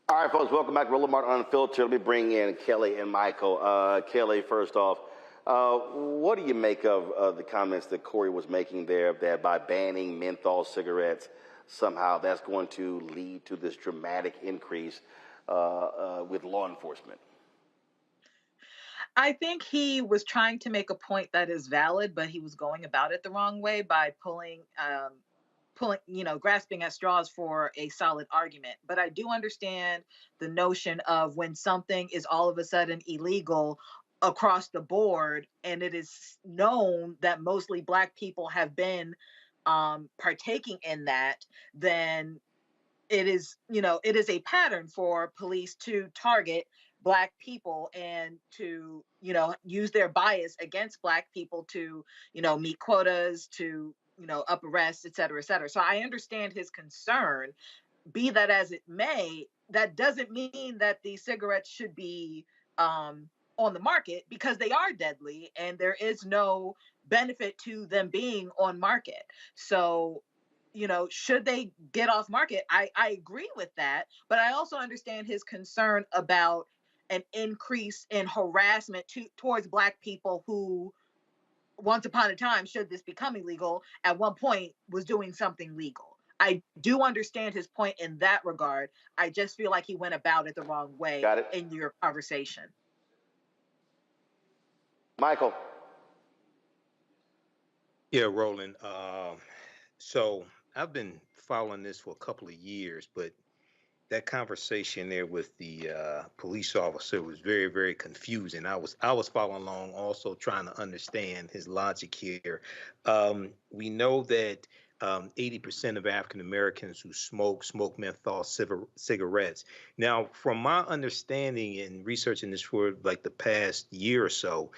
All right, folks, welcome back to Roland Martin Unfiltered. Let me bring in Kelly and Michael. Kelly, first off, what do you make of the comments that Corey was making there, that by banning menthol cigarettes, somehow that's going to lead to this dramatic increase with law enforcement? I think he was trying to make a point that is valid, but he was going about it the wrong way by grasping at straws for a solid argument. But I do understand the notion of when something is all of a sudden illegal across the board, and it is known that mostly Black people have been partaking in that, then it is a pattern for police to target Black people and to, use their bias against Black people to, meet quotas, to, up arrests, et cetera, et cetera. So I understand his concern. Be that as it may, that doesn't mean that the cigarettes should be on the market, because they are deadly and there is no benefit to them being on market. So, should they get off market? I agree with that, but I also understand his concern about an increase in harassment towards Black people who, once upon a time, should this become illegal, at one point was doing something legal. I do understand his point in that regard. I just feel like he went about it the wrong way in your conversation. Michael. Yeah, Roland. So I've been following this for a couple of years, but that conversation there with the police officer was very, very confusing. I was following along, also trying to understand his logic here. We know that 80% of African Americans who smoke menthol cigarettes. Now, from my understanding in researching this for like the past year or so,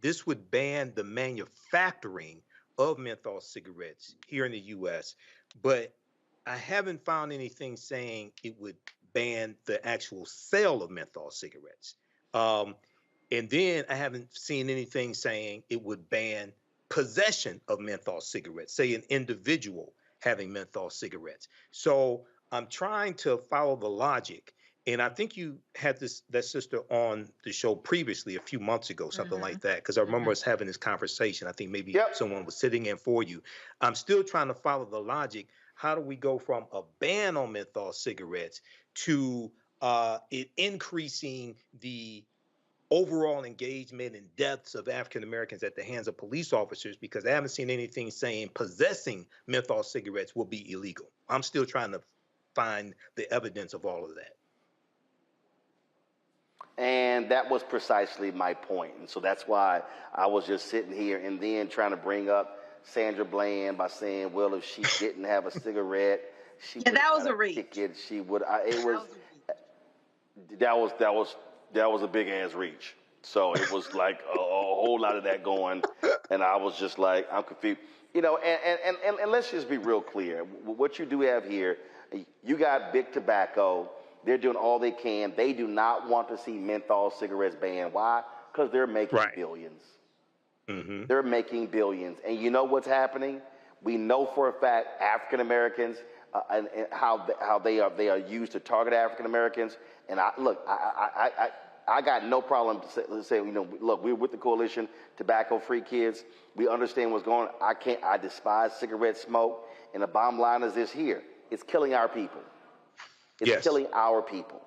this would ban the manufacturing of menthol cigarettes here in the U.S., but I haven't found anything saying it would ban the actual sale of menthol cigarettes. And then I haven't seen anything saying it would ban possession of menthol cigarettes, say an individual having menthol cigarettes. So I'm trying to follow the logic. And I think you had that sister on the show previously a few months ago, something like that, because I remember us having this conversation. I think maybe someone was sitting in for you. I'm still trying to follow the logic. How do we go from a ban on menthol cigarettes to it increasing the overall engagement and deaths of African Americans at the hands of police officers? Because I haven't seen anything saying possessing menthol cigarettes will be illegal. I'm still trying to find the evidence of all of that. And that was precisely my point. And so that's why I was just sitting here and then trying to bring up Sandra Bland by saying, well, if she didn't have a cigarette, she that was a reach. Ticket, she would. That was a big ass reach. So it was like a whole lot of that going, and I was just like, I'm confused. You know, and let's just be real clear. What you do have here, you got big tobacco. They're doing all they can. They do not want to see menthol cigarettes banned. Why? Because they're making billions. Mm-hmm. They're making billions. And you know what's happening? We know for a fact African Americans and how they are used to target African Americans. And I got no problem to say, you know, look, we're with the coalition, tobacco-free kids. We understand what's going on. I despise cigarette smoke. And the bottom line is this here. It's killing our people. It's killing our people.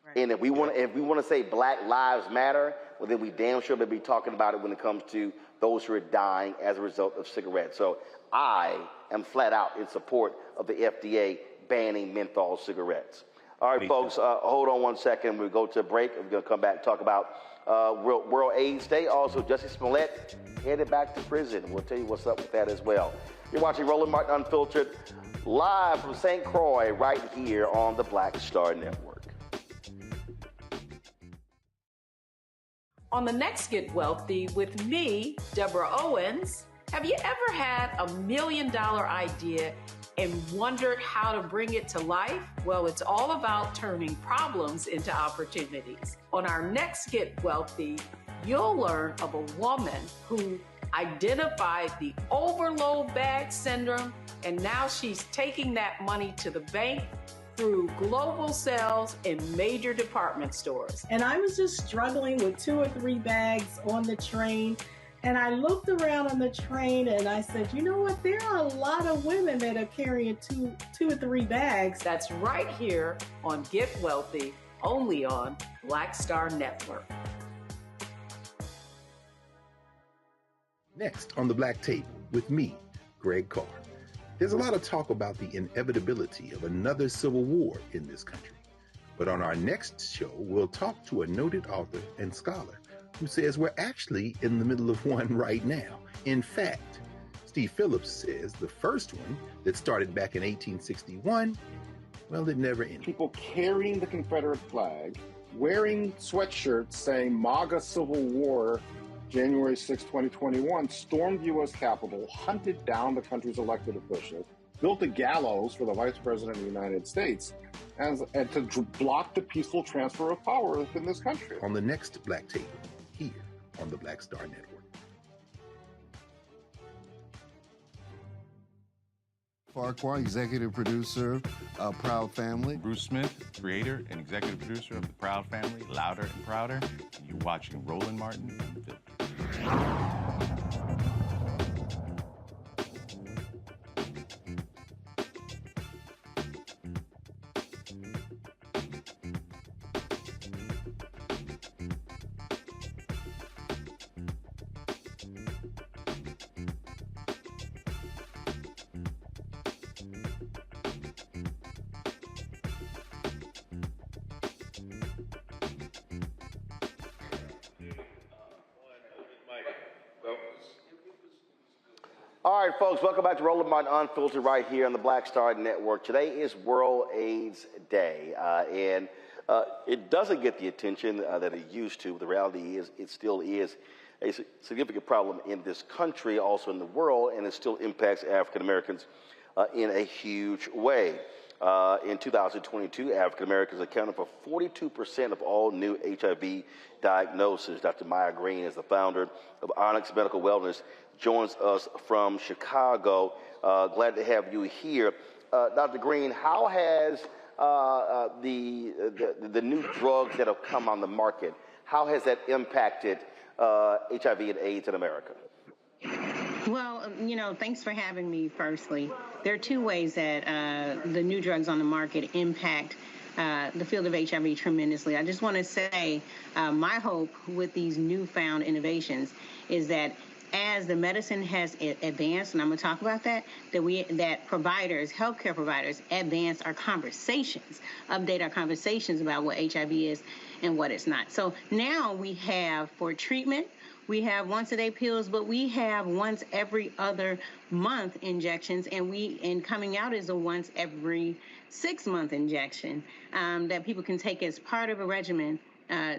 Right. And if we want to say Black Lives Matter, well, then we damn sure better be talking about it when it comes to those who are dying as a result of cigarettes. So I am flat out in support of the FDA banning menthol cigarettes. All right, folks, hold on one second. We'll go to a break. We're going to come back and talk about World AIDS Day. Also, Jussie Smollett headed back to prison. We'll tell you what's up with that as well. You're watching Roland Martin Unfiltered, live from St. Croix, right here on the Black Star Network. On the next Get Wealthy with me, Deborah Owens, have you ever had $1 million idea and wondered how to bring it to life? Well, it's all about turning problems into opportunities. On our next Get Wealthy, you'll learn of a woman who identified the overload bag syndrome, and now she's taking that money to the bank through global sales in major department stores. And I was just struggling with 2 or 3 bags on the train. And I looked around on the train and I said, you know what? There are a lot of women that are carrying two or 3 bags. That's right here on Get Wealthy, only on Black Star Network. Next on the Black Table with me, Greg Carr. There's a lot of talk about the inevitability of another civil war in this country. But on our next show, we'll talk to a noted author and scholar who says we're actually in the middle of one right now. In fact, Steve Phillips says the first one that started back in 1861, well, it never ended. People carrying the Confederate flag, wearing sweatshirts saying MAGA Civil War, January 6, 2021, stormed the U.S. Capitol, hunted down the country's elected officials, built a gallows for the Vice President of the United States, and to block the peaceful transfer of power within this country. On the next Black Table, here on the Black Star Network. Farquhar, executive producer of Proud Family. Bruce Smith, creator and executive producer of The Proud Family, Louder and Prouder. And you're watching Roland Martin Unfiltered. All right, folks, welcome back to Roland Martin Unfiltered right here on the Black Star Network. Today is World AIDS Day, and it doesn't get the attention that it used to. The reality is it still is a significant problem in this country, also in the world, and it still impacts African Americans in a huge way. In 2022, African Americans accounted for 42% of all new HIV diagnoses. Dr. Maya Green is the founder of Onyx Medical Wellness, joins us from Chicago. Glad to have you here. Dr. Green, how has the new drugs that have come on the market, how has that impacted HIV and AIDS in America? Well, thanks for having me, firstly. There are two ways that the new drugs on the market impact the field of HIV tremendously. I just want to say my hope with these newfound innovations is that as the medicine has advanced, and I'm going to talk about that, that providers, healthcare providers, advance our conversations, update our conversations about what HIV is and what it's not. So now we have, for treatment, we have once-a-day pills, but we have once every other month injections, and coming out is a once every 6-month injection that people can take as part of a regimen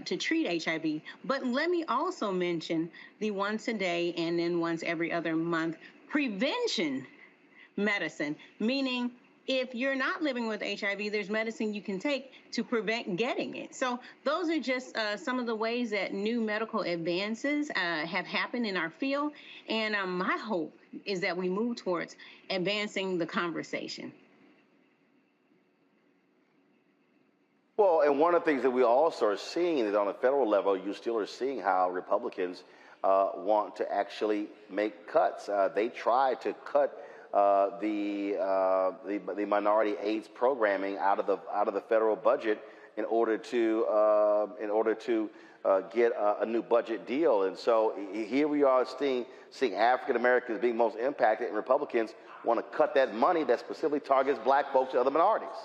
to treat HIV. But let me also mention the once a day and then once every other month prevention medicine, meaning if you're not living with HIV, there's medicine you can take to prevent getting it. So those are just some of the ways that new medical advances have happened in our field. And my hope is that we move towards advancing the conversation. Well, and one of the things that we also are seeing is on a federal level, you still are seeing how Republicans want to actually make cuts. They try to cut the minority AIDS programming out of the federal budget in order to get a new budget deal. And so here we are seeing African Americans being most impacted, and Republicans want to cut that money that specifically targets Black folks and other minorities.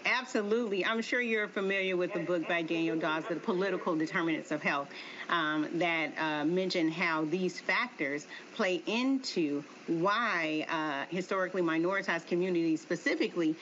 Absolutely. I'm sure you're familiar with the book by Daniel Dawes, The Political Determinants of Health, that mention how these factors play into why historically minoritized communities, specifically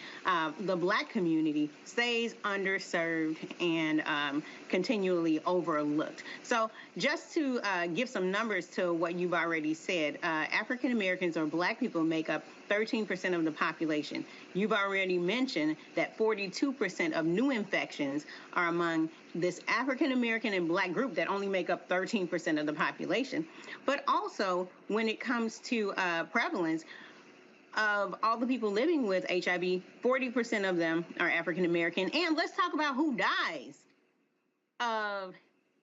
the Black community, stays underserved and continually overlooked. So just to give some numbers to what you've already said, African Americans or Black people make up 13% of the population. You've already mentioned that 42% of new infections are among this African American and Black group that only make up 13% of the population. But also, when it comes to prevalence of all the people living with HIV, 40% of them are African American. And let's talk about who dies of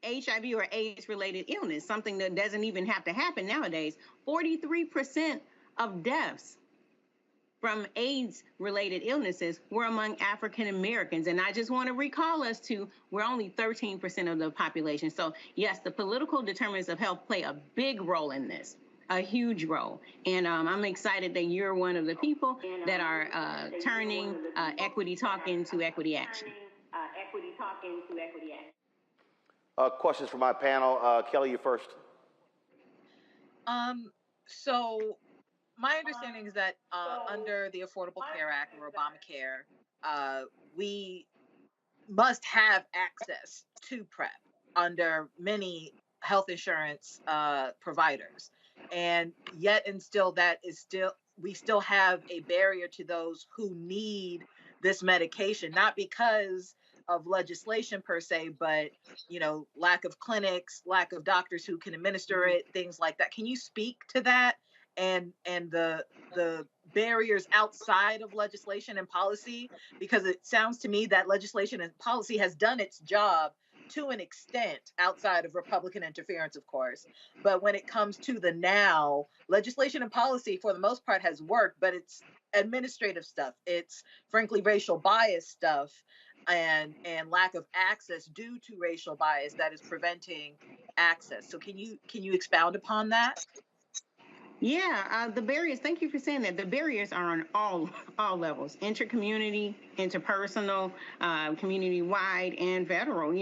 HIV or AIDS-related illness, something that doesn't even have to happen nowadays. 43% of deaths from AIDS-related illnesses were among African Americans. And I just want to recall us to, we're only 13% of the population. So yes, the political determinants of health play a big role in this, a huge role. And I'm excited that you're one of the people that are turning equity talk into equity action. Questions from my panel. Kelly, you first. So my understanding is that under the Affordable Care Act or Obamacare, we must have access to PrEP under many health insurance providers, and yet and still we still have a barrier to those who need this medication, not because of legislation per se, but lack of clinics, lack of doctors who can administer it, things like that. Can you speak to that and the barriers outside of legislation and policy? Because it sounds to me that legislation and policy has done its job to an extent outside of Republican interference, of course. But when it comes to the now, legislation and policy for the most part has worked, but it's administrative stuff. It's frankly racial bias stuff and lack of access due to racial bias that is preventing access. So can you expound upon that? Yeah, the barriers, thank you for saying that. The barriers are on all levels, inter-community, interpersonal, community-wide, and federal,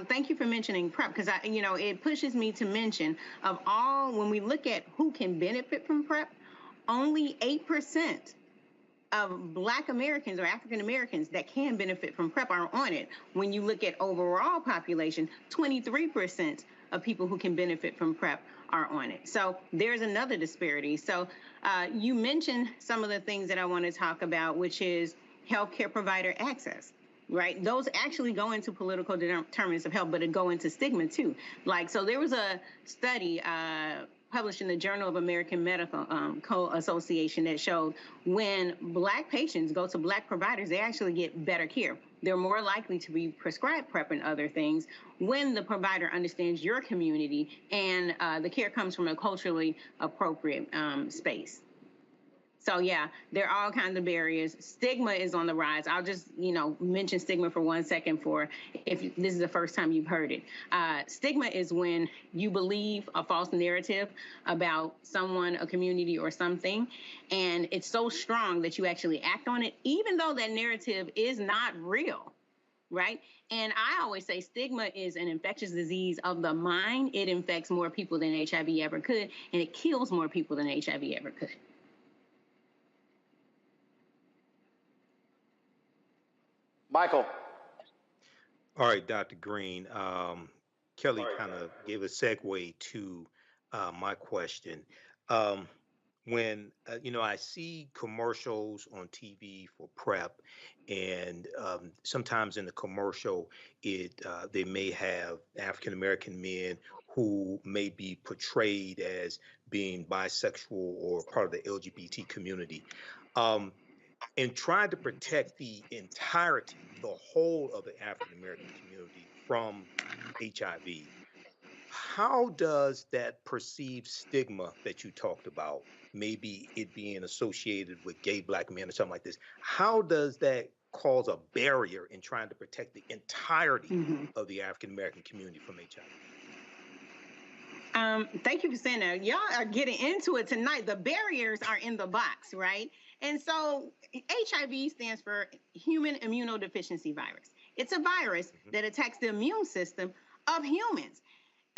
Thank you for mentioning PrEP, because, it pushes me to mention of all, when we look at who can benefit from PrEP, only 8% of Black Americans or African Americans that can benefit from PrEP are on it. When you look at overall population, 23% of people who can benefit from PrEP are on it. So there's another disparity. So you mentioned some of the things that I want to talk about, which is healthcare provider access, right? Those actually go into political determinants of health, but it go into stigma too. So there was a study published in the Journal of American Medical Association that showed when Black patients go to Black providers, they actually get better care. They're more likely to be prescribed PrEP and other things when the provider understands your community and the care comes from a culturally appropriate space. So yeah, there are all kinds of barriers. Stigma is on the rise. I'll just, mention stigma for 1 second for if this is the first time you've heard it. Stigma is when you believe a false narrative about someone, a community, or something, and it's so strong that you actually act on it, even though that narrative is not real, right? And I always say stigma is an infectious disease of the mind. It infects more people than HIV ever could, and it kills more people than HIV ever could. Michael. All right, Dr. Green. Kelly kind of gave a segue to my question. When I see commercials on TV for PrEP, and sometimes in the commercial, they may have African American men who may be portrayed as being bisexual or part of the LGBT community. In trying to protect the entirety, the whole of the African American community from HIV, how does that perceived stigma that you talked about, maybe it being associated with gay Black men or something like this, how does that cause a barrier in trying to protect the entirety of the African American community from HIV? Thank you for saying that. Y'all are getting into it tonight. The barriers are in the box, right? And so HIV stands for human immunodeficiency virus. It's a virus that attacks the immune system of humans.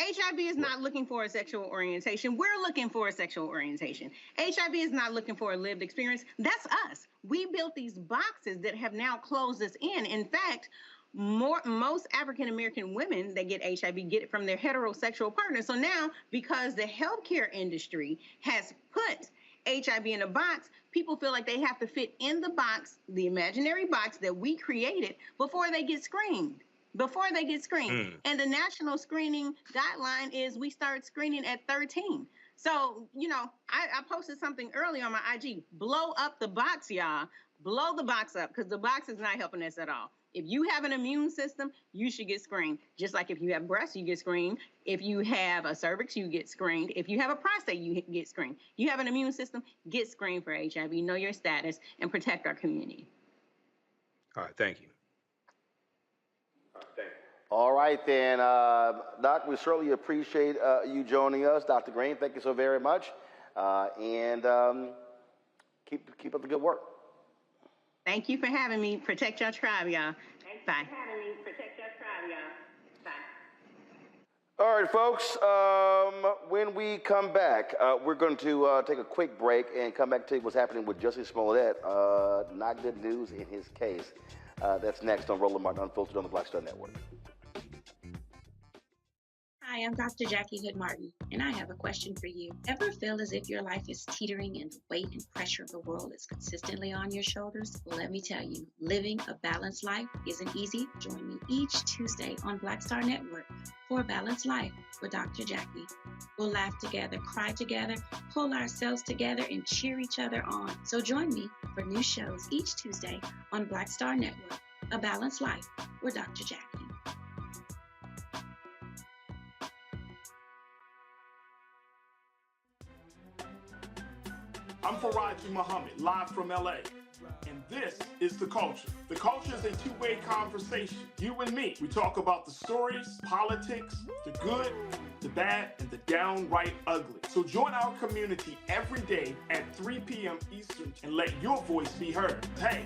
HIV is not looking for a sexual orientation. We're looking for a sexual orientation. HIV is not looking for a lived experience. That's us. We built these boxes that have now closed us in. In fact, most African American women that get HIV get it from their heterosexual partners. So now, because the healthcare industry has put HIV in a box, people feel like they have to fit in the box, the imaginary box that we created, before they get screened. And the national screening guideline is we start screening at 13. So, I posted something earlier on my IG. Blow up the box, y'all. Blow the box up, because the box is not helping us at all. If you have an immune system, you should get screened. Just like if you have breasts, you get screened. If you have a cervix, you get screened. If you have a prostate, you get screened. You have an immune system, get screened for HIV. Know your status and protect our community. All right, thank you. All right, then, Doc, we certainly appreciate you joining us. Dr. Green, thank you so very much. And keep up the good work. Thank you for having me. Protect your tribe, y'all. Bye. All right, folks, when we come back, we're going to take a quick break and come back to what's happening with Jussie Smollett. Not good news in his case. That's next on Roland Martin Unfiltered on the Black Star Network. Hi, I'm Dr. Jackie Hood Martin, and I have a question for you. Ever feel as if your life is teetering and the weight and pressure of the world is consistently on your shoulders? Well, let me tell you, living a balanced life isn't easy. Join me each Tuesday on Black Star Network for A Balanced Life with Dr. Jackie. We'll laugh together, cry together, pull ourselves together, and cheer each other on. So join me for new shows each Tuesday on Black Star Network, A Balanced Life with Dr. Jackie. I'm Faraji Muhammad, live from LA. And this is The Culture. The Culture is a two-way conversation. You and me. We talk about the stories, politics, the good, the the bad, and the downright ugly. So join our community every day at 3 p.m. Eastern and let your voice be heard. Hey,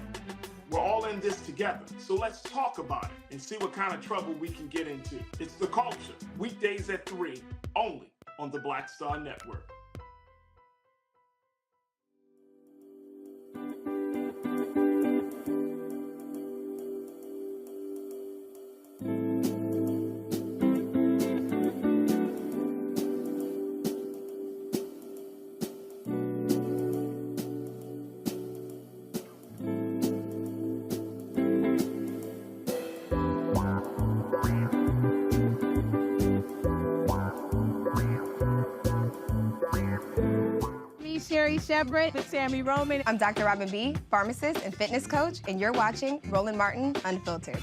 we're all in this together, so let's talk about it and see what kind of trouble we can get into. It's The Culture, weekdays at 3, only on the Black Star Network. Shepard with Sammy Roman. I'm Dr. Robin B., pharmacist and fitness coach, and you're watching Roland Martin Unfiltered.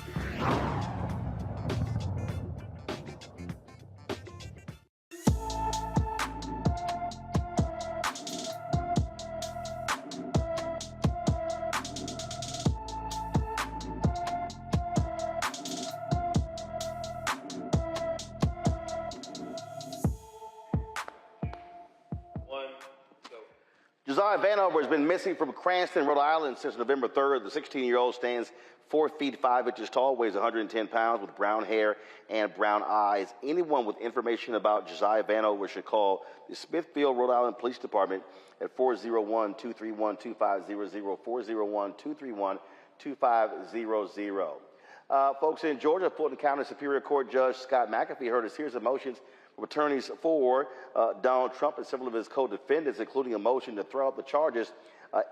Josiah Vanover has been missing from Cranston, Rhode Island since November 3rd. The 16-year-old stands 4 feet 5 inches tall, weighs 110 pounds, with brown hair and brown eyes. Anyone with information about Josiah Vanover should call the Smithfield, Rhode Island Police Department at 401-231-2500, 401-231-2500. Folks, in Georgia, Fulton County Superior Court Judge Scott McAfee heard a series of motions from attorneys for Donald Trump and several of his co-defendants, including a motion to throw out the charges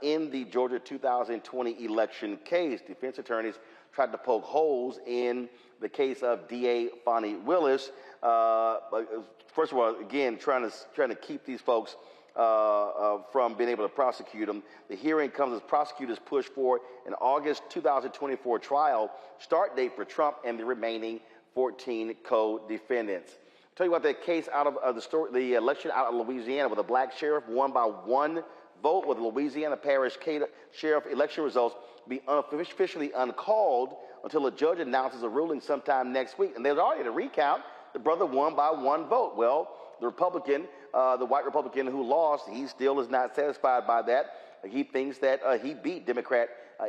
in the Georgia 2020 election case. Defense attorneys tried to poke holes in the case of DA Fonnie Willis. First of all, again, trying to keep these folks from being able to prosecute them. The hearing comes as prosecutors push for an August 2024 trial start date for Trump and the remaining 14 co-defendants. Tell you about that case out of the election out of Louisiana, where the black sheriff won by 1 vote, with the Louisiana Parish Sheriff election results be officially uncalled until a judge announces a ruling sometime next week. And there's already a recount. The brother won by 1 vote. Well, the Republican, the white Republican who lost, he still is not satisfied by that. He thinks that he beat Democrat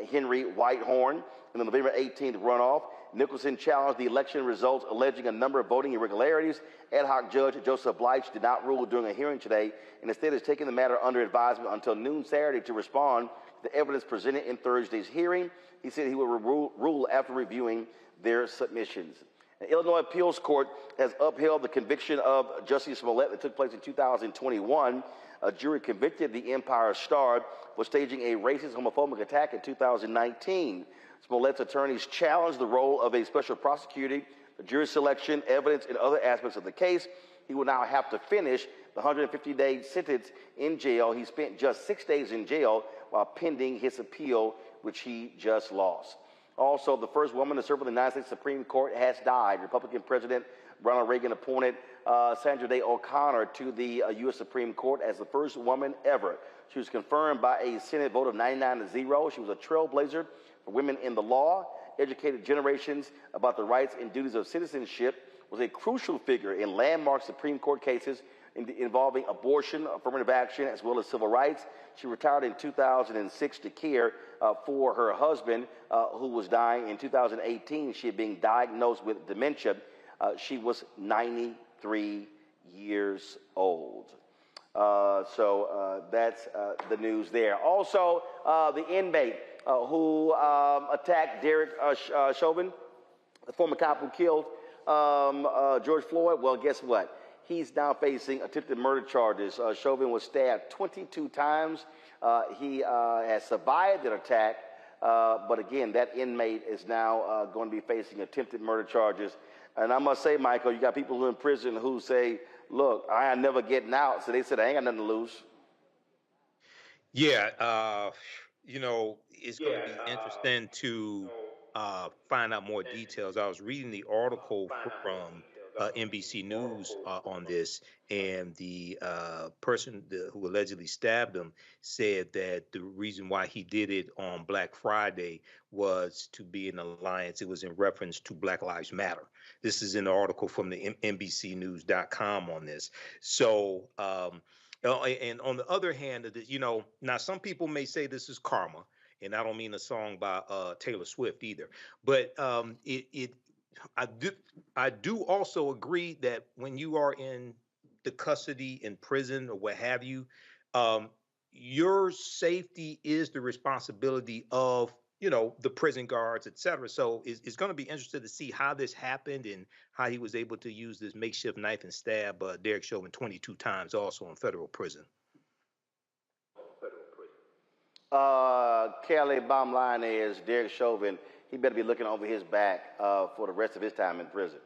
Henry Whitehorn in the November 18th runoff. Nicholson challenged the election results, alleging a number of voting irregularities. Ad hoc Judge Joseph Bleich did not rule during a hearing today, and instead is taking the matter under advisement until noon Saturday to respond to the evidence presented in Thursday's hearing. He said he will rule after reviewing their submissions. An Illinois appeals court has upheld the conviction of Jussie Smollett that took place in 2021. A jury convicted the Empire Star for staging a racist, homophobic attack in 2019. Smollett's attorneys challenged the role of a special prosecutor, the jury selection, evidence, and other aspects of the case. He will now have to finish the 150-day sentence in jail. He spent just 6 days in jail while pending his appeal, which he just lost. Also, the first woman to serve on the United States Supreme Court has died. Republican President Ronald Reagan appointed Sandra Day O'Connor to the U.S. Supreme Court as the first woman ever. She was confirmed by a Senate vote of 99-0. She was a trailblazer for women in the law, educated generations about the rights and duties of citizenship, was a crucial figure in landmark Supreme Court cases involving abortion, affirmative action, as well as civil rights. She retired in 2006 to care for her husband, who was dying in 2018. She had been diagnosed with dementia. She was 93 years old. So that's the news there. Also, the inmate who attacked Derek Chauvin, the former cop who killed George Floyd, well, guess what? He's now facing attempted murder charges. Chauvin was stabbed 22 times. He has survived an attack, but again, that inmate is now going to be facing attempted murder charges. And I must say, Michael, you got people who are in prison who say, look, I ain't never getting out. So they said, I ain't got nothing to lose. Yeah, you know, it's going to be interesting to find out more details. I was reading the article from NBC News on this, and the person who allegedly stabbed him said that the reason why he did it on Black Friday was to be an alliance. It was in reference to Black Lives Matter. This is an article from the NBCnews.com on this. So, and on the other hand, now some people may say this is karma, and I don't mean a song by Taylor Swift either, but I do also agree that when you are in the custody in prison or what have you, your safety is the responsibility of the prison guards, et cetera. So it's going to be interesting to see how this happened and how he was able to use this makeshift knife and stab Derek Chauvin 22 times, also in federal prison. Kelly, bottom line is Derek Chauvin, he better be looking over his back for the rest of his time in prison.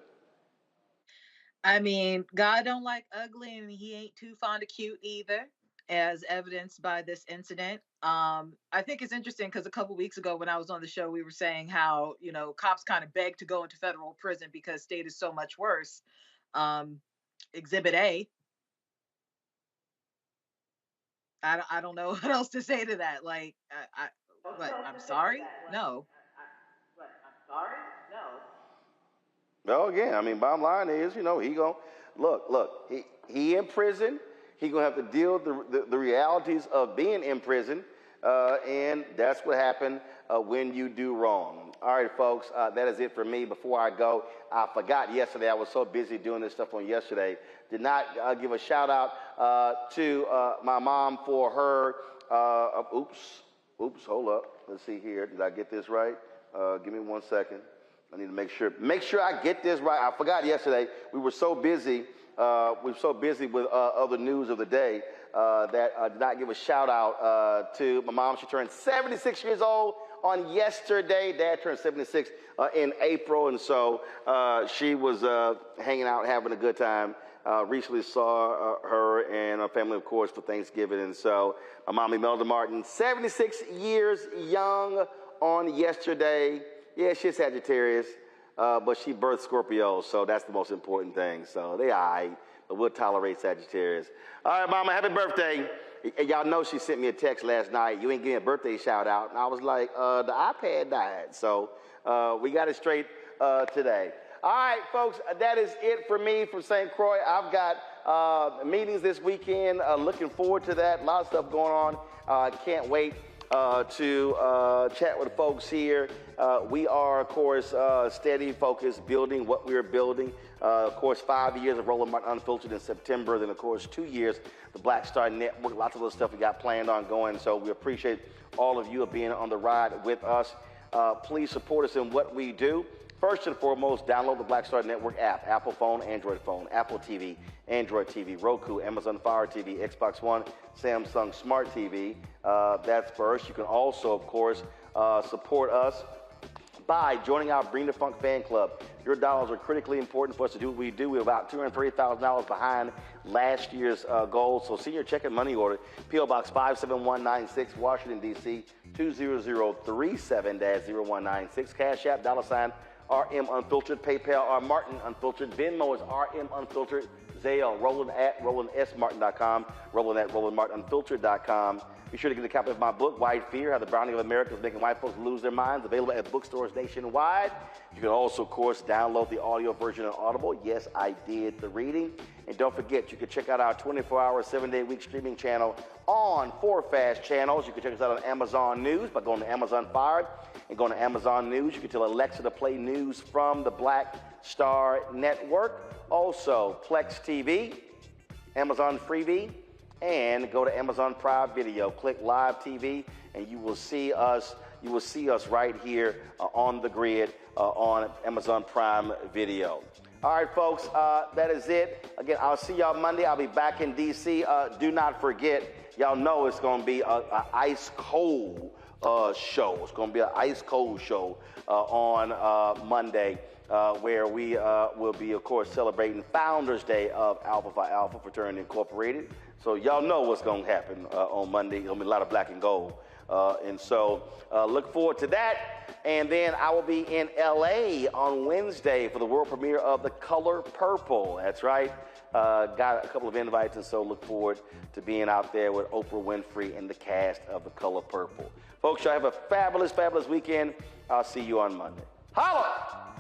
I mean, God don't like ugly, and he ain't too fond of cute either, as evidenced by this incident. I think it's interesting because a couple weeks ago when I was on the show, we were saying how, cops kind of beg to go into federal prison because state is so much worse. Exhibit A. I don't know what else to say to that. Like, I'm sorry? No. Well, again, I mean, bottom line is, he gonna look. He in prison. He gonna have to deal with the realities of being in prison, and that's what happened when you do wrong. All right, folks, that is it for me. Before I go, I forgot yesterday. I was so busy doing this stuff on yesterday. Did not give a shout out to my mom for her. Oops, hold up. Let's see here. Did I get this right? Give me 1 second. I need to make sure I get this right. I forgot yesterday. We were so busy. With other news of the day that I did not give a shout out to my mom. She turned 76 years old on yesterday. Dad turned 76 in April, and so she was hanging out, having a good time. Recently saw her and her family, of course, for Thanksgiving, and so my mom, Imelda Martin, 76 years young on yesterday. Yeah, she's Sagittarius. But she birthed Scorpio, so that's the most important thing. So they all right, but we'll tolerate Sagittarius. All right, Mama, happy birthday. Y'all know she sent me a text last night. You ain't giving a birthday shout out. And I was like, the iPad died. So we got it straight today. All right, folks, that is it for me from St. Croix. I've got meetings this weekend. Looking forward to that. A lot of stuff going on. Can't wait to chat with folks here. We are, of course, steady, focused, building what we are building. Of course, 5 years of Roland Martin Unfiltered in September. Then, of course, 2 years, the Black Star Network. Lots of other stuff we got planned on going. So we appreciate all of you being on the ride with us. Please support us in what we do. First and foremost, download the Black Star Network app, Apple phone, Android phone, Apple TV, Android TV, Roku, Amazon Fire TV, Xbox One, Samsung Smart TV. That's first. You can also, of course, support us by joining our Bring the Funk fan club. Your dollars are critically important for us to do what we do. We're about $230,000 behind last year's goal. So send your check and money order. P.O. Box 57196, Washington, D.C., 20037-0196. Cash App, $, RM Unfiltered. PayPal, R Martin Unfiltered. Venmo is RM Unfiltered. Zelle, Roland at RolandSMartin.com. Roland at RolandMartinUnfiltered.com. Be sure to get a copy of my book, White Fear, How the Browning of America is Making White Folks Lose Their Minds, available at bookstores nationwide. You can also, of course, download the audio version on Audible. Yes, I did the reading. And don't forget, you can check out our 24-hour, 7-day-a-week streaming channel on 4 fast channels. You can check us out on Amazon News by going to Amazon Fire and going to Amazon News. You can tell Alexa to play news from the Black Star Network. Also, Plex TV, Amazon Freevee, and go to Amazon Prime Video. Click Live TV, and you will see us. You will see us right here on the grid on Amazon Prime Video. All right, folks, that is it. Again, I'll see y'all Monday. I'll be back in D.C. Do not forget, y'all know it's going to be an ice cold show. It's going to be an ice cold show on Monday. Where we will be, of course, celebrating Founders Day of Alpha Phi Alpha Fraternity Incorporated. So y'all know what's going to happen on Monday. There'll be a lot of black and gold And so look forward to that. And then I will be in LA on Wednesday for the world premiere of The Color Purple. That's right. Got a couple of invites, and so look forward to being out there with Oprah Winfrey and the cast of The Color Purple. Folks, y'all have a fabulous, fabulous weekend. I'll see you on Monday. Holla!